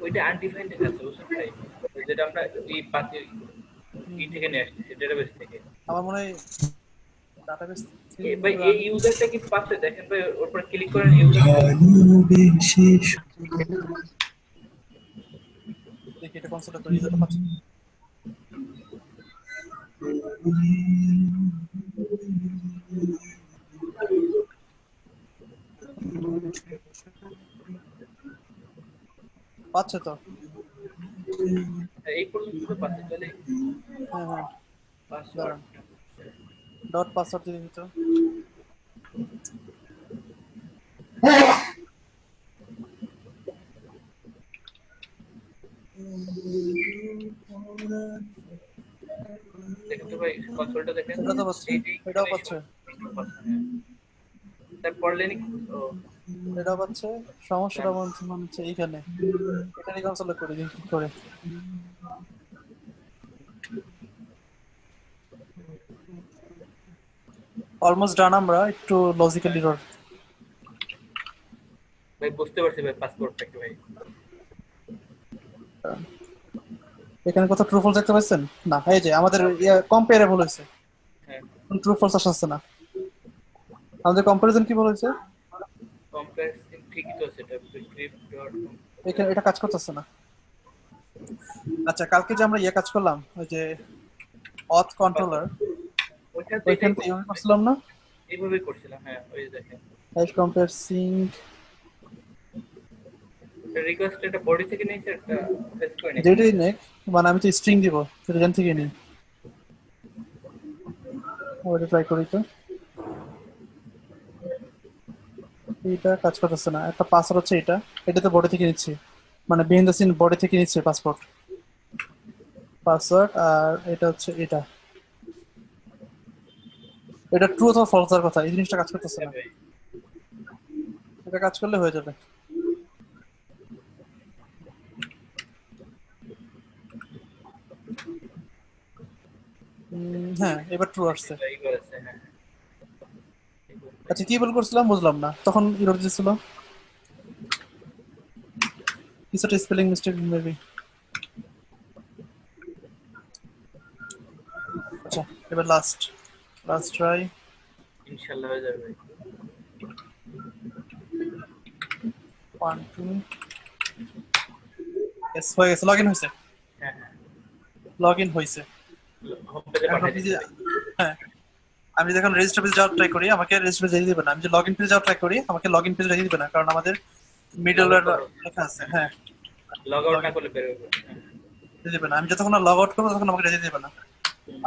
ওইটা আনডিফাইন্ড আছে বুঝছেন ভাই, যেটা আমরা এই পাশে থেকে নিয়ে আসছি ডেটাবেস থেকে। আমার মনে হয় ডাটাবেস ভাই এই ইউজারটা কি পাচ্ছে দেখেন ভাই, ওর উপর ক্লিক করেন ইউজার দেখি এটা কনসোলে তো ইউজারটা পাচ্ছি। পাচ্ছে তো, এই পর্যন্ত পাচ্ছে তাহলে। হ্যাঁ হ্যাঁ পাসওয়ার্ড ডট পাসওয়ার্ড দিয়ে দিত। দেখেন তো ভাই কনসোলটা দেখেন, এটা তো পাচ্ছে, এটাও পাচ্ছে, তারপর লেনিক এটাও পাচ্ছে। সমস্যাটা মনে হচ্ছে এইখানে, এখানে কনসোলে করে দিই কি করে। Almost done. আমরা একটু লজিক্যাল এরর। ভাই বুঝতে পারছি ভাই পাসপোর্টটা কি ভাই। এখানে কোথাও ট্রু ফলস দেখতে পাচ্ছেন? না, এই যে আমাদের কম্পেয়ারেবল হয়েছে, হ্যাঁ ট্রু ফলস আসছে না। আমাদের কম্পারিজন কি বলেছে? কম্পারেসিং ঠিকই তো সেটা স্ক্রিপ্ট ডট এখানে এটা কাজ করতেছে না। আচ্ছা, কালকে যে আমরা কাজ করলাম, ওই যে অথ কন্ট্রোলার, ওইটা তো ওইখান এটাই থেকে করছিলাম ভাই। করছিলাম না? এইভাবেই করছিলাম হ্যাঁ, ওই যে দেখেন হ্যাশ কম্পেয়ার সিঙ্ক রিকোয়েস্ট এটা বডি থেকে নিয়েছে, একটা ফেস করে নিয়েছে। যেটাই নেক, মানে আমি তো স্ট্রিং দিব, সেটা এখান থেকে নিই। ওইটা ট্রাই করি তো। এটা কাজ করতেছে না। একটা পাসওয়ার্ড হচ্ছে এটা তো বডি থেকে নিচ্ছি, মানে বিহাইন্ড দ্য সিন বডি থেকে নিচ্ছে পাসপোর্ট পাসওয়ার্ড। আর এটা হচ্ছে এটা ট্রু অথবা ফলস এর কথা, এই জিনিসটা কাজ করতেছে হ্যাঁ না। ভাই এটা কাজ করলে হয়ে যাবে। হ্যাঁ, এবার ট্রু আসছে। এই করেছে হ্যাঁ। আচ্ছা, কি বল করছিলাম বুঝলাম না, তখন এরর দিছিল কিছুটা স্পেলিং মিস্টেক মেবি। আচ্ছা, এবার লাস্ট ট্রাই। ইনশাআল্লাহ হয়ে যাবে ভাই। 1 2 এস হয়ে গেছে, লগইন হয়েছে। হ্যাঁ হ্যাঁ লগইন হয়েছে। হোম পেজে এখন পাঠিয়ে আপনি দিচ্ছি যে ভাই। হ্যাঁ, আমি যখন রেজিস্টার পেজে যাওয়ার ট্রাই করি, আমাকে রেজিস্টার পেজে দিবে না। আমি যে লগইন পেজে যাওয়ার ট্রাই করি, আমাকে লগইন পেজে দিবে না, কারণ আমাদের লগ আউট মিডলওয়্যার করো, লেখা আছে। হ্যাঁ, লগ আউট না লগইন করলে বের হবে। হ্যাঁ। দিবে না। আমি যতক্ষণ না লগ আউট করবো তখন আমাকে রেজিস্টার দিবে না।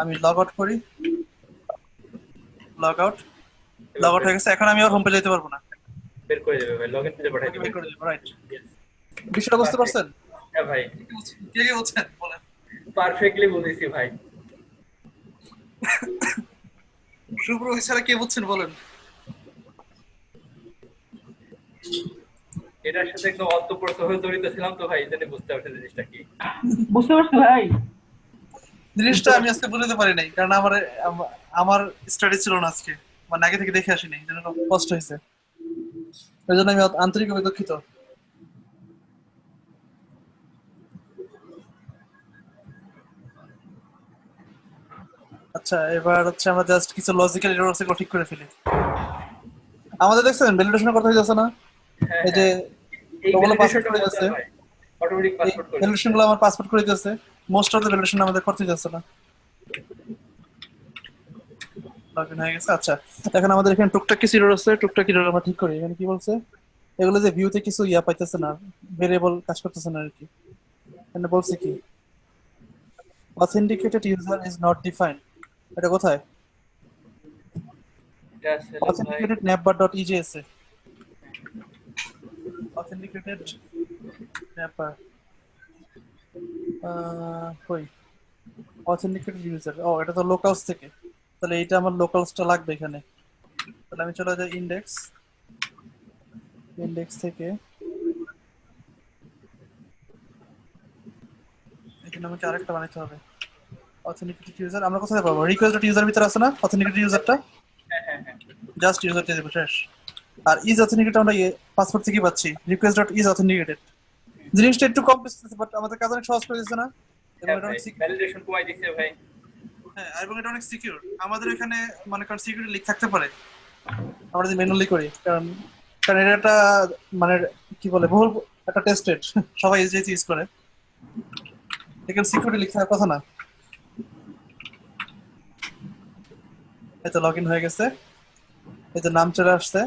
আমি লগ আউট করি, লগ আউট এবার হয়ে গেছে। এখন আমি আর হোম পেজে যেতে পারবো না। বের করে দেবে ভাই, লগইন পেজে পাঠিয়ে আমাকে দিবে। বের করে দিবে, রাইট। বিষয়টা বুঝতে পারছেন? হ্যাঁ ভাই কে কে বলছেন বলেন। পারফেক্টলি বলেছি ভাই। শুভ্র ছাড়া কে বুঝছেন বলেন। এটার সাথে একদম অর্থপ্রসহ জড়িত ছিলাম তো ভাই, জানি বুঝতে পারছি জিনিসটা কি। বুঝতে পারছো ভাই? জিনিসটা আমি আজকে বুঝতে পারি নাই, কারণ আমার স্টাডি ছিল না আজকে, মানে আগে থেকে দেখে আসিনি, যেন কষ্ট হয়েছে। ওই জন্য আমি আন্তরিকভাবে দুঃখিত। আচ্ছা, এবার হচ্ছে আমরা জাস্ট কিছু লজিক্যাল এরর আছে ঠিক করে ফেলি। আমাদের দেখছেন ভ্যালিডেশনের কথা হইতাছে না? হ্যাঁ এই যে হ্যাঁ এই ওগুলো পাসপোর্ট ভ্যালিডেশনটা করে মজার দিতেছে, ভাই, অটোমেটিক এই পাসপোর্ট করে ভ্যালিডেশন দিচ্ছে। গুলো আমার পাসপোর্ট করে দিতেছে। মোস্ট অফ দ্য ভ্যালিডেশন আমাদের করতে দিতেছে না। লগইন হয়ে গেছে। আচ্ছা, এখন আমাদের এখানে টুকটাক কিছু এরর আছে, টুকটাক এরর আমরা ঠিক করি। এখানে কি বলছে? এগুলো যে ভিউতে কিছু পাইতেছে না, ভেরিয়েবল কাজ করতেছে না আর কি। এখানে বলছে কি, authenticated user is not defined। এটা কোথায়? এটা আসলে ভাই authenticated navbar.ejs এ authenticated navbar কই authenticated user, ও এটা তো লোকালস থেকে। তাহলে এটা আমার লোকালসটা লাগবে এখানে। তাহলে আমি চলে যাই ইন্ডেক্স থেকে, এখানে আমাকে আরেকটা বানাইতে হবে। authenticated user আমরা কোথায় পাবো? request.user ভিতরে আছে না authenticated userটা? হ্যাঁ হ্যাঁ হ্যাঁ জাস্ট ইউজারটা দেবো, শেষ। আর ইজ অথেন্টিকেটেড আমরা পাসপোর্ট থেকে পাচ্ছি, রিকোয়েস্ট.ইজ অথেন্টিকেটেড। জিনিসটা একটু কমপ্লেক্স, বাট আমাদের কাজ অনেক সহজ করে দিচ্ছে না? এবং হ্যাঁ এটা ভাই অনেক সিকিউর। ভ্যালিডেশন কমাই দিচ্ছে ভাই। হ্যাঁ, এবং এটা অনেক সিকিউর। আমাদের এখানে মনে করেন সিকিউরিটি লিক থাকতে পারে আমরা যদি ম্যানুয়ালি করি, কারণ কারণ এটা একটা মানে কি বলে বহুল একটা টেস্টেড, সবাই যেহেতু ইউজ করে, এখানে সিকিউরিটি লিক থাকার কথা না। এই তো লগইন হয়ে গেছে, এই তো নাম চলে আসছে।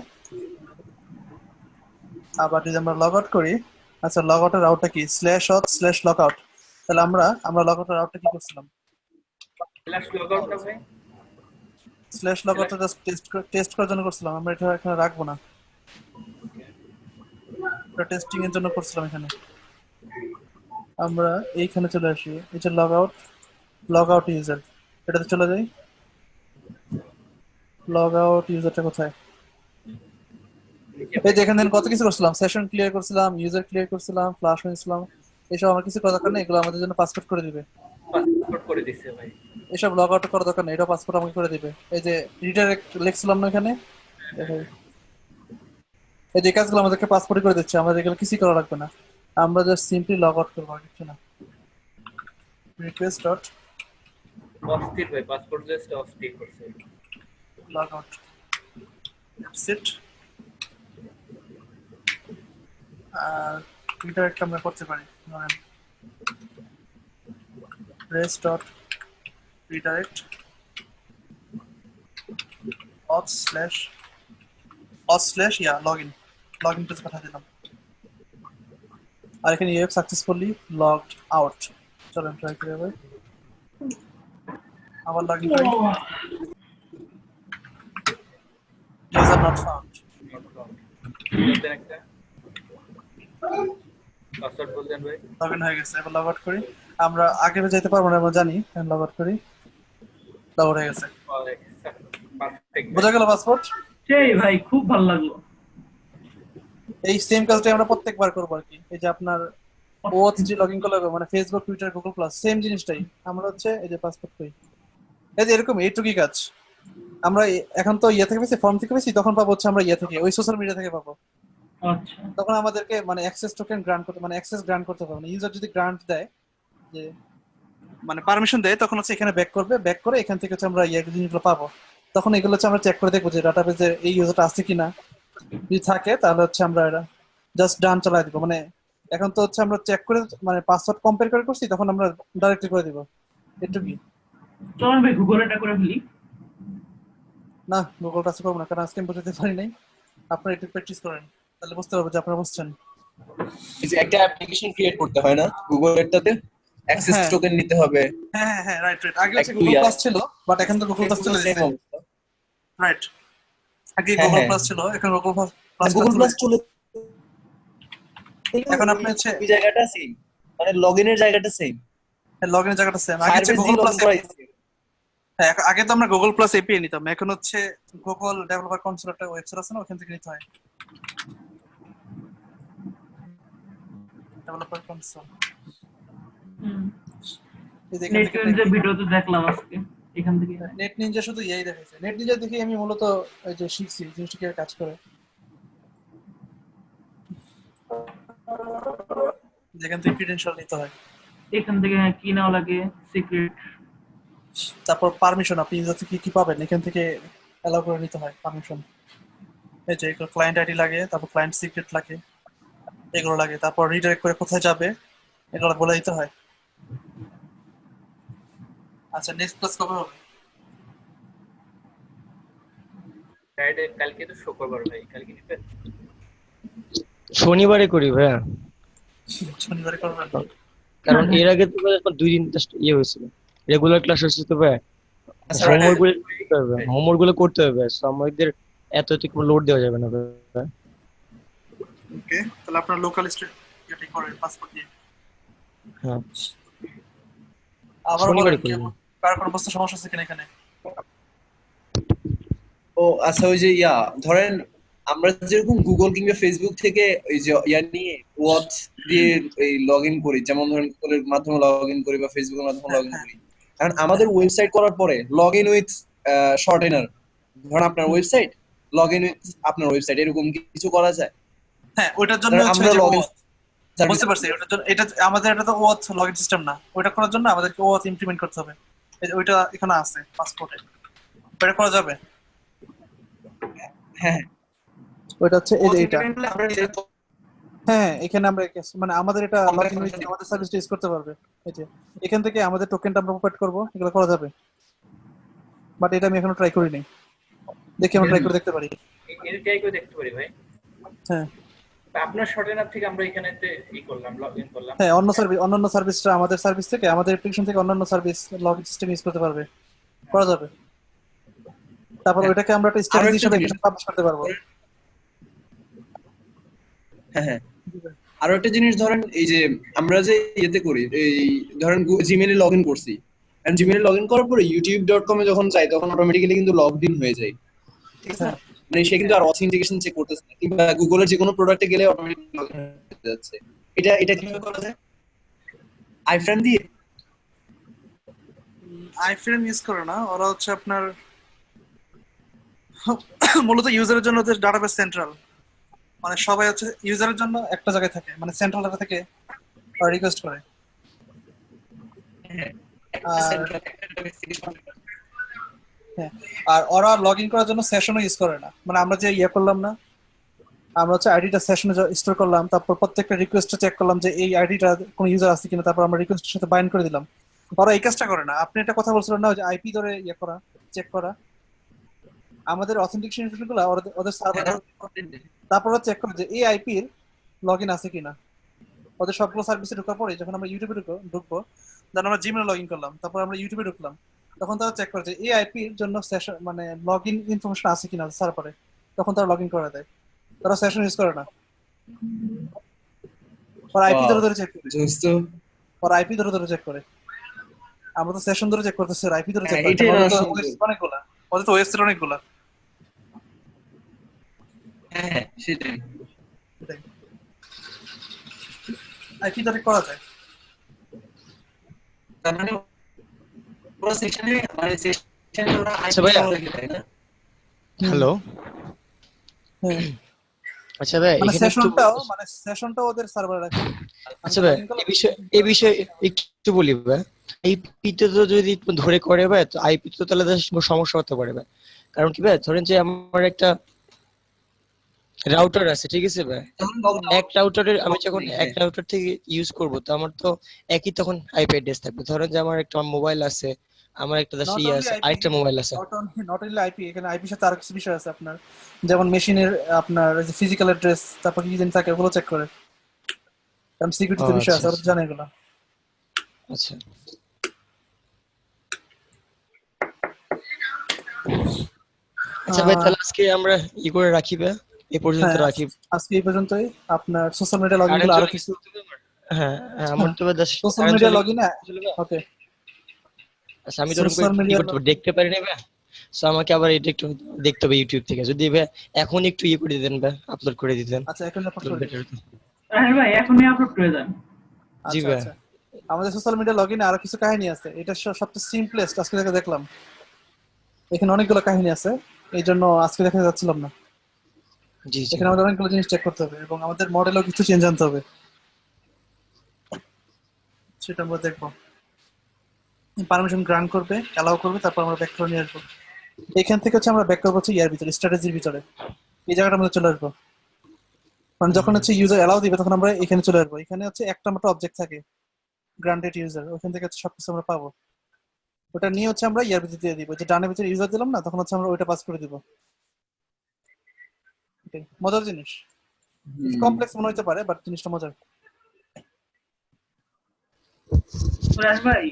আবার যদি আমরা লগ আউট করি, আচ্ছা লগ আউটের রাউটটা কি? /auth/logout। তাহলে আমরা লগ আউটের রাউটটা কি করছিলাম? ফ্ল্যাশ লগ আউট না ভাই? /logoutটা জাস্ট টেস্ট করার জন্য করছিলাম, আমরা এটা এখানে রাখবো না, এটা টেস্টিং এর জন্য করছিলাম এখানে। আমরা এইখানে চলে আসি, এই যে লগ আউট ইউজার, এটাতে চলে যাই। লগ আউট ইউজারটা কোথায়? এই যে এখানে কত কিছু করছিলাম, সেশন ক্লিয়ার করছিলাম, ইউজার ক্লিয়ার করছিলাম, ফ্লাশ হয়েছিলাম। এইসব আমার কিছু করার দরকার নেই, এগুলো আমাদের জন্য পাসপোর্ট করে দিবে। পাসপোর্ট করে দিচ্ছে ভাই। এসব লগ আউট করার দরকার নেই, এটা পাসপোর্ট আমাকে করে দিবে। এই যে রিডাইরেক্ট লিখছিলাম না এখানে, দেখো এই যে কাজগুলো আমাদেরকে পাসপোর্ট করে দিচ্ছে, আমাদের এগুলো কিছুই করা লাগবে না, আমরা জাস্ট সিম্পলি লগ আউট করবো, আর কিছু না। রিকোয়েস্ট ডট অস্থির ভাই, পাসপোর্ট জাস্ট অস্থির করছে। লগ আউট সেট, আর রিডাইরেক্ট আমরা করতে পারি, ধরেন রেস ডট রিডাইরেক্ট auth ইয়া লগইন পেজ পাঠা দিলাম, আর এখানে you have successfully logged out. চলেন ট্রাই করি ভাই, আবার লগইন করি, ইউজার নট ফাউন্ড। দেন একটা পাসওয়ার্ড বলতেন ভাই। লগইন হয়ে গেছে, এবার লগ আউট করি। আমরা আগে যেতে পারবো না, আমরা জানি, লগ আউট করি, লগ আউট হয়ে গেছে। পারফেক্ট। বোঝা গেল পাসপোর্ট? সেই ভাই খুব ভালো লাগলো। এই সেম কাজটাই আমরা প্রত্যেকবার করবো আর কি। এই যে আপনার ওথ লগইন করলে হবে, মানে Facebook, Twitter, Google plus same জিনিসটাই আমরা হচ্ছে এই যে পাসপোর্ট করি, এই যে এরকম এইটুকুই কাজ। আমরা এখন তো ইয়ে থেকে পেয়েছি, ফর্ম থেকে পেয়েছি, তখন পাবো হচ্ছে আমরা ইয়ে থেকে, ওই সোশ্যাল মিডিয়া থেকে পাবো। আচ্ছা তখন আমাদেরকে মানে অ্যাক্সেস টোকেন গ্রান্ট করতে, মানে অ্যাক্সেস গ্রান্ট করতে হবে, মানে ইউজার যদি গ্রান্ট দেয়, যে মানে পারমিশন দেয়, তখন হচ্ছে এখানে ব্যাক করবে, ব্যাক করে এখান থেকে হচ্ছে আমরা ইয়ে জিনিসগুলো পাবো। তখন এগুলো হচ্ছে আমরা চেক করে দেখবো যে ডাটাবেজে এই ইউজারটা আছে কিনা, যদি থাকে তাহলে হচ্ছে আমরা এটা জাস্ট ডান চালাই দিব। মানে এখন তো হচ্ছে আমরা চেক করে, মানে পাসওয়ার্ড কম্পেয়ার করে করছি, তখন আমরা ডাইরেক্টলি করে দিব, এটুকুই। চলেন ভাই গুগল এটা করে ফেলি। না, গুগল কাছে করবো না, কারণ আজকে আমি বুঝতে পারি নাই। আপনারা একটু প্র্যাকটিস করেন, তাহলে বুঝতে পারবো যে আপনারা বুঝছেন। এই যে একটা অ্যাপ্লিকেশন ক্রিয়েট করতে হয় না গুগল এরটাতে, অ্যাক্সেস হ্যাঁ। টোকেন নিতে হবে। হ্যাঁ, রাইট। আগে হচ্ছে একটু গুগল ইয়া- প্লাস ছিল, বাট এখন তো গুগল প্লাস চলে Same গেছে। অবস্থা। রাইট, আগে হ্যাঁ, গুগল হ্যাঁ। প্লাস ছিল, এখন গুগল প্লাস গুগল প্লাস চলে এখন আপনি হচ্ছে ওই জায়গাটা সেম, মানে লগইনের জায়গাটা সেম, লগইনের জায়গাটা সেম। আগে হচ্ছে ফায়ারবেস গুগল দিয়ে প্লাস, লগইন করাই same। হ্যাঁ আগে তো আমরা গুগল প্লাস এপিআই নিতাম, এখন হচ্ছে গুগল ডেভেলপার কনসোল একটা ওয়েবসাইট আছে না, ওখান থেকে নিতে হয়। ডেভেলপার কনসোল, এই যে এখান নেট থেকে নিনজা ভিডিওতে দেখলাম আজকে, এখান থেকে নেট নিনজা শুধু এই দেখাইছে। নেট নিনজা দেখে আমি মূলত এই যে শিখছি জিনিসটা কিভাবে কাজ করে, যেখান থেকে ক্রিডেনশিয়াল নিতে হয়, এখান থেকে কি নাও লাগে সিক্রেট। তারপর পারমিশন আপনি ইউজার থেকে কি পাবেন, এখান থেকে অ্যালাউ করে নিতে হয় পারমিশন। এই যে ক্লায়েন্ট আইডি লাগে, তারপর ক্লায়েন্ট সিক্রেট লাগে, এগুলো লাগে, তারপর রিডাইরেক্ট করে কোথায় যাবে এগুলো বলে দিতে হয়। আচ্ছা, নেক্সট ক্লাস কবে হবে? ফ্রাইডে, কালকে তো শুক্রবার ভাই, কালকে নিবেন? শনিবারে করি ভাইয়া, শনিবারে করবেন? কারণ এর আগে তো ভাইয়া আমার 2 দিন জাস্ট ইয়ে হয়েছিল, রেগুলার ক্লাস হচ্ছে তো ভাইয়া, আচ্ছা, হোমওয়ার্ক গুলো করতে হবে, হোমওয়ার্ক গুলো করতে হবে, সাময়িকদের এত লোড দেওয়া যাবে না ভাইয়া। ওকে, তাহলে আপনার লোকাল স্টেট যেটা করেন পাসপোর্ট দিয়ে। হ্যাঁ, আবার শনিবারে বলেন, করবো। কার কোন অবস্থা সমস্যা আছে কিনা এখানে? ও আচ্ছা, ওই যে ধরেন আমরা যেরকম গুগল কিংবা ফেসবুক থেকে ওই যে নিয়ে ওয়াচ দিয়ে এই লগ ইন করি, যেমন ধরেন গুগলের মাধ্যমে লগ ইন করি বা ফেসবুকের মাধ্যমে লগ ইন করি, কারণ আমাদের ওয়েবসাইট করার পরে লগ ইন উইথ শর্টেনার, ধরেন আপনার ওয়েবসাইট লগ ইন উইথ আপনার ওয়েবসাইট, এরকম কিছু করা যায়? হ্যাঁ, ওইটার জন্য ধরেন হচ্ছে আমরা যে লগ ইন OAuth, বুঝতে পারছি, ওইটার জন্য এটা আমাদের, এটা তো OAuth লগইন সিস্টেম না, ওইটা করার জন্য আমাদেরকে OAuth ইমপ্লিমেন্ট করতে হবে। এই যে ওইটা এখানে আছে পাসপোর্টে, ওইটা করা যাবে। হ্যাঁ, ওইটা হচ্ছে এই যে এটা, আমরা নিজেরা হ্যাঁ এখানে আমরা মানে আমাদের এটা লগইন উইথ আমাদের সার্ভিসটা ইউজ করতে পারবে। এই যে এখান থেকে আমাদের টোকেনটা আমরা প্রোভাইড করব, এগুলো করা যাবে, বাট এটা আমি এখনো ট্রাই করি নাই, দেখি আমরা ট্রাই করে দেখতে পারি। এটা ট্রাই করে দেখতে পারি ভাই। হ্যাঁ আপনার শর্টেনার থেকে আমরা এখানেতে করলাম, লগ ইন করলাম। হ্যাঁ, অন্যান্য সার্ভিসটা আমাদের সার্ভিস থেকে, আমাদের অ্যাপ্লিকেশন থেকে অন্যান্য সার্ভিস লগইন সিস্টেম ইউজ করতে পারবে, করা যাবে। তারপর ওইটাকে আমরা একটা স্ট্যাটাস হিসেবে এখানে পাবলিশ করতে পারবো। হ্যাঁ, আরো একটা জিনিস, ধরেন এই যে আমরা যে ইয়েতে করি, এই ধরেন জিমেইলে লগ ইন করছি, এন্ড জিমেইলে লগ ইন করার পরে youtube.com এ যখন যাই তখন অটোমেটিক্যালি কিন্তু লগ ইন হয়ে যায়, ঠিক আছে? মানে সে কিন্তু আর অথেন্টিকেশন চেক করতেছে না, কিংবা গুগলের যে কোনো প্রোডাক্টে গেলে অটোমেটিক্যালি লগ ইন হয়ে যাচ্ছে। এটা কিভাবে করা যায়? আইফ্রেন্ড দিয়ে? আইফ্রেম ইউজ করে না, ওরা হচ্ছে আপনার মূলত ইউজারের জন্য হচ্ছে ডাটাবেস সেন্ট্রাল, মানে সবাই হচ্ছে ইউজারের জন্য একটা জায়গায় থাকে, মানে সেন্ট্রাল ডাটা থেকে রিকোয়েস্ট করে। আর হ্যাঁ, আর ওরা লগ ইন করার জন্য সেশনও ইউজ করে না, মানে আমরা যে ইয়ে করলাম না, আমরা হচ্ছে আইডিটা সেশনে স্টোর করলাম, তারপর প্রত্যেকটা রিকোয়েস্টে চেক করলাম যে এই আইডিটা কোনো ইউজার আছে কিনা, তারপর আমরা রিকোয়েস্টের সাথে বাইন্ড করে দিলাম। ওরা এই কাজটা করে না। আপনি একটা কথা বলছিলেন না, যে আইপি ধরে ইয়ে করা, চেক করা, আমাদের অথেন্টিকেশন গুলো ওদের সার্ভার, তারপর চেক করে যে এই আইপি এর লগ ইন আছে কিনা। ওদের সবগুলো সার্ভিসে ঢোকার পরে যখন আমরা ইউটিউবে ঢুকবো, ধরুন আমরা জিমেলে লগ ইন করলাম, তারপর আমরা ইউটিউবে ঢুকলাম, তখন তারা চেক করে যে এই আইপি এর জন্য সেশন মানে লগ ইন ইনফরমেশন আছে কিনা সার্ভারে, তখন তারা লগ ইন করে দেয়। তারা সেশন ইউজ করে না, ওরা আইপি ধরে ধরে চেক করে। ওরা আইপি ধরে ধরে চেক করে, আমরা তো সেশন ধরে চেক করতেছি, আইপি ধরে চেক করতেছি। অনেকগুলা, ওদের তো ওয়েবসাইট অনেকগুলা। হ্যাঁ সেটাই, আইপি ধরে করা যায়। তার মানে পুরো সেকশনে মানে সেকশনে ওরা আচ্ছা ভাইয়া, হ্যালো, হ্যাঁ, আচ্ছা ভাই মানে এখানে একটু, সেশনটাও ওদের সার্ভারে রাখে। আচ্ছা ভাই এই বিষয়ে একটু বলি ভাই। আইপি তো যদি ধরে করে ভাই, তো আইপি তো তাহলে সমস্যা হতে পারে ভাই। কারণ কি ভাই, ধরেন যে আমার একটা রাউটার আছে, ঠিক আছে ভাই, এক রাউটারের আমি যখন এক রাউটার থেকে ইউজ করব, তো আমার তো একই তখন আইপি অ্যাড্রেস থাকবে। ধরেন যে আমার একটা মোবাইল আছে, আমার একটা দেশে আছে, আরেকটা মোবাইল আছে। নট অনলি আইপি, এখানে আইপির সাথে আরো কিছু বিষয় আছে আপনার, যেমন মেশিনের আপনার যে ফিজিক্যাল অ্যাড্রেস, তারপর কি জিনিস থাকে ওগুলো চেক করে, কারণ সিকিউরিটিতে বিষয় আছে, ওরা জানে এগুলো। আচ্ছা আচ্ছা ভাই, তাহলে আজকে আমরা করে রাখি ভাই, এই পর্যন্ত রাখি আজকে এই পর্যন্তই। আপনার সোশ্যাল মিডিয়া লগইন গুলো আরো কিছু, হ্যাঁ আমার তো ভাই সোশ্যাল মিডিয়া লগইন। ওকে, আচ্ছা আমি তো দেখতে পারি না ভাই, সো আমাকে আবার এটা একটু দেখতে হবে ইউটিউব থেকে। যদি ভাই এখন একটু করে দিতেন ভাই, আপলোড করে দিতেন। আচ্ছা এখন আপলোড করে দিন। হ্যাঁ ভাই এখনই আপলোড করে দেন। জি আচ্ছা ভাই। আচ্ছা, আমাদের সোশ্যাল মিডিয়া লগইনে আরো কিছু কাহিনী আছে, এটা সবচেয়ে সিম্পলেস্ট আজকে থেকে দেখলাম। এখানে অনেকগুলো কাহিনী আছে, এই জন্য আজকে দেখা যাচ্ছিলাম না। জি জি, এখানে আমাদের অনেকগুলো জিনিস চেক করতে হবে এবং আমাদের মডেলও কিছু চেঞ্জ আনতে হবে, সেটা আমরা দেখবো। পারমিশন গ্রান্ট করবে, অ্যালাউ করবে, তারপর আমরা ব্যাক করে নিয়ে আসবো। এখান থেকে হচ্ছে আমরা ব্যাক করবো হচ্ছে ইয়ার ভিতরে, স্ট্র্যাটেজির ভিতরে, এই জায়গাটার মধ্যে চলে আসবো। কারণ যখন হচ্ছে ইউজার অ্যালাউ দিবে, তখন আমরা এখানে চলে আসবো। এখানে হচ্ছে একটা মাত্র অবজেক্ট থাকে, গ্রান্টেড ইউজার, ওখান থেকে হচ্ছে সবকিছু আমরা পাবো। ওটা নিয়ে হচ্ছে আমরা ইয়ার ভিতরে দিয়ে দিব, যে ডানের ভিতরে ইউজার দিলাম না, তখন হচ্ছে আমরা ওইটা পাস করে দিব। মজার জিনিস, কমপ্লেক্স মনে হতে পারে, বাট জিনিসটা মজার। রাজ ভাই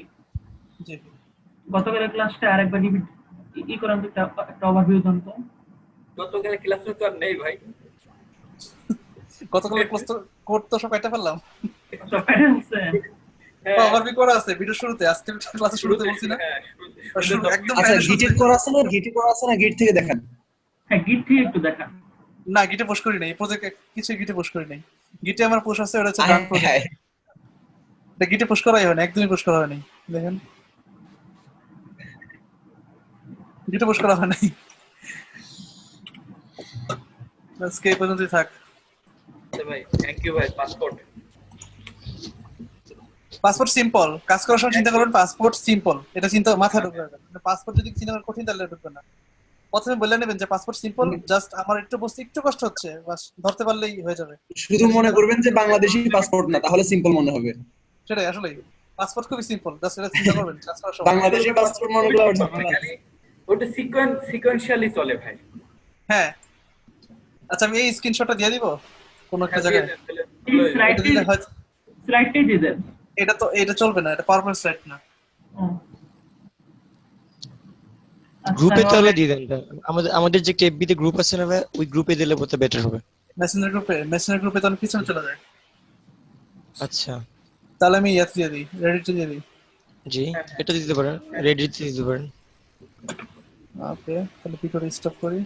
জি, গতকালের ক্লাসটা আরেকবার করান তো, একটা ওভারভিউ দেন তো। গতকাল ক্লাসে তো আর নেই ভাই। গতকালের কোড তো সব একটা ফেললাম, সব প্যাটার্ন আছে। ওভারভিউ করা আছে ভিডিও শুরুতে, আজকে ক্লাসে শুরুতে বলছি না একদম। আচ্ছা গিটে করা আছে না গিট থেকে দেখান। হ্যাঁ গিট থেকে একটু দেখান। না গিটে পোস্ট করি নাই, এই প্রজেক্ট কিছু গিটে পোস্ট করি নাই। গিটে আমার পোস্ট আছে, ওটা হচ্ছে গান প্রজেক্ট, এটা গিটে পোস্ট করাই হয় না, একদমই পোস্ট করা হয় নাই। দেখেন গিটে পোস্ট করা হয় নাই। আজকে এই পর্যন্তই থাক ভাই। থ্যাংক ইউ ভাই। পাসপোর্ট সিম্পল, কাজ করার সময় চিন্তা করবেন পাসপোর্ট সিম্পল, এটা চিন্তা মাথায় ঢুকবে না। পাসপোর্ট যদি চিন্তা করেন কঠিন, তাহলে ঢুকবে না। প্রথমে বলে নেবেন যে পাসপোর্ট সিম্পল, জাস্ট আমার একটু বুঝতে একটু কষ্ট হচ্ছে, বাস ধরতে পারলেই হয়ে যাবে। শুধু মনে করবেন যে বাংলাদেশি পাসপোর্ট না, তাহলে সিম্পল মনে হবে। সেটাই আসলেই পাসপোর্ট খুবই সিম্পল, জাস্ট এটা চিন্তা করবেন কাজ করার সময়। বাংলাদেশি পাসপোর্ট মনে করলে ওটা সিকোয়েন্সিয়ালি চলে ভাই। হ্যাঁ আচ্ছা, আমি এই স্ক্রিনশটটা দিয়ে দিব কোন একটা জায়গায়, স্লাইডটাই দিয়ে দেন। এটা চলবে না, এটা পাওয়ারপয়েন্ট স্লাইড না। গ্রুপে তাহলে দিয়ে দেন। আমাদের যে এফবি তে গ্রুপ আছে না ভাই, ওই গ্রুপে দিলে বোধহয় বেটার হবে। মেসেঞ্জার গ্রুপে তো অনেক পিছনে চলে যায়। আচ্ছা তাহলে আমি ইয়াতে দিয়ে দিই, রেডিটে দিয়ে দিই। জি, এটা দিতে পারেন, রেডিট দিতে পারেন। ওকে, তাহলে কি করে স্টপ করি।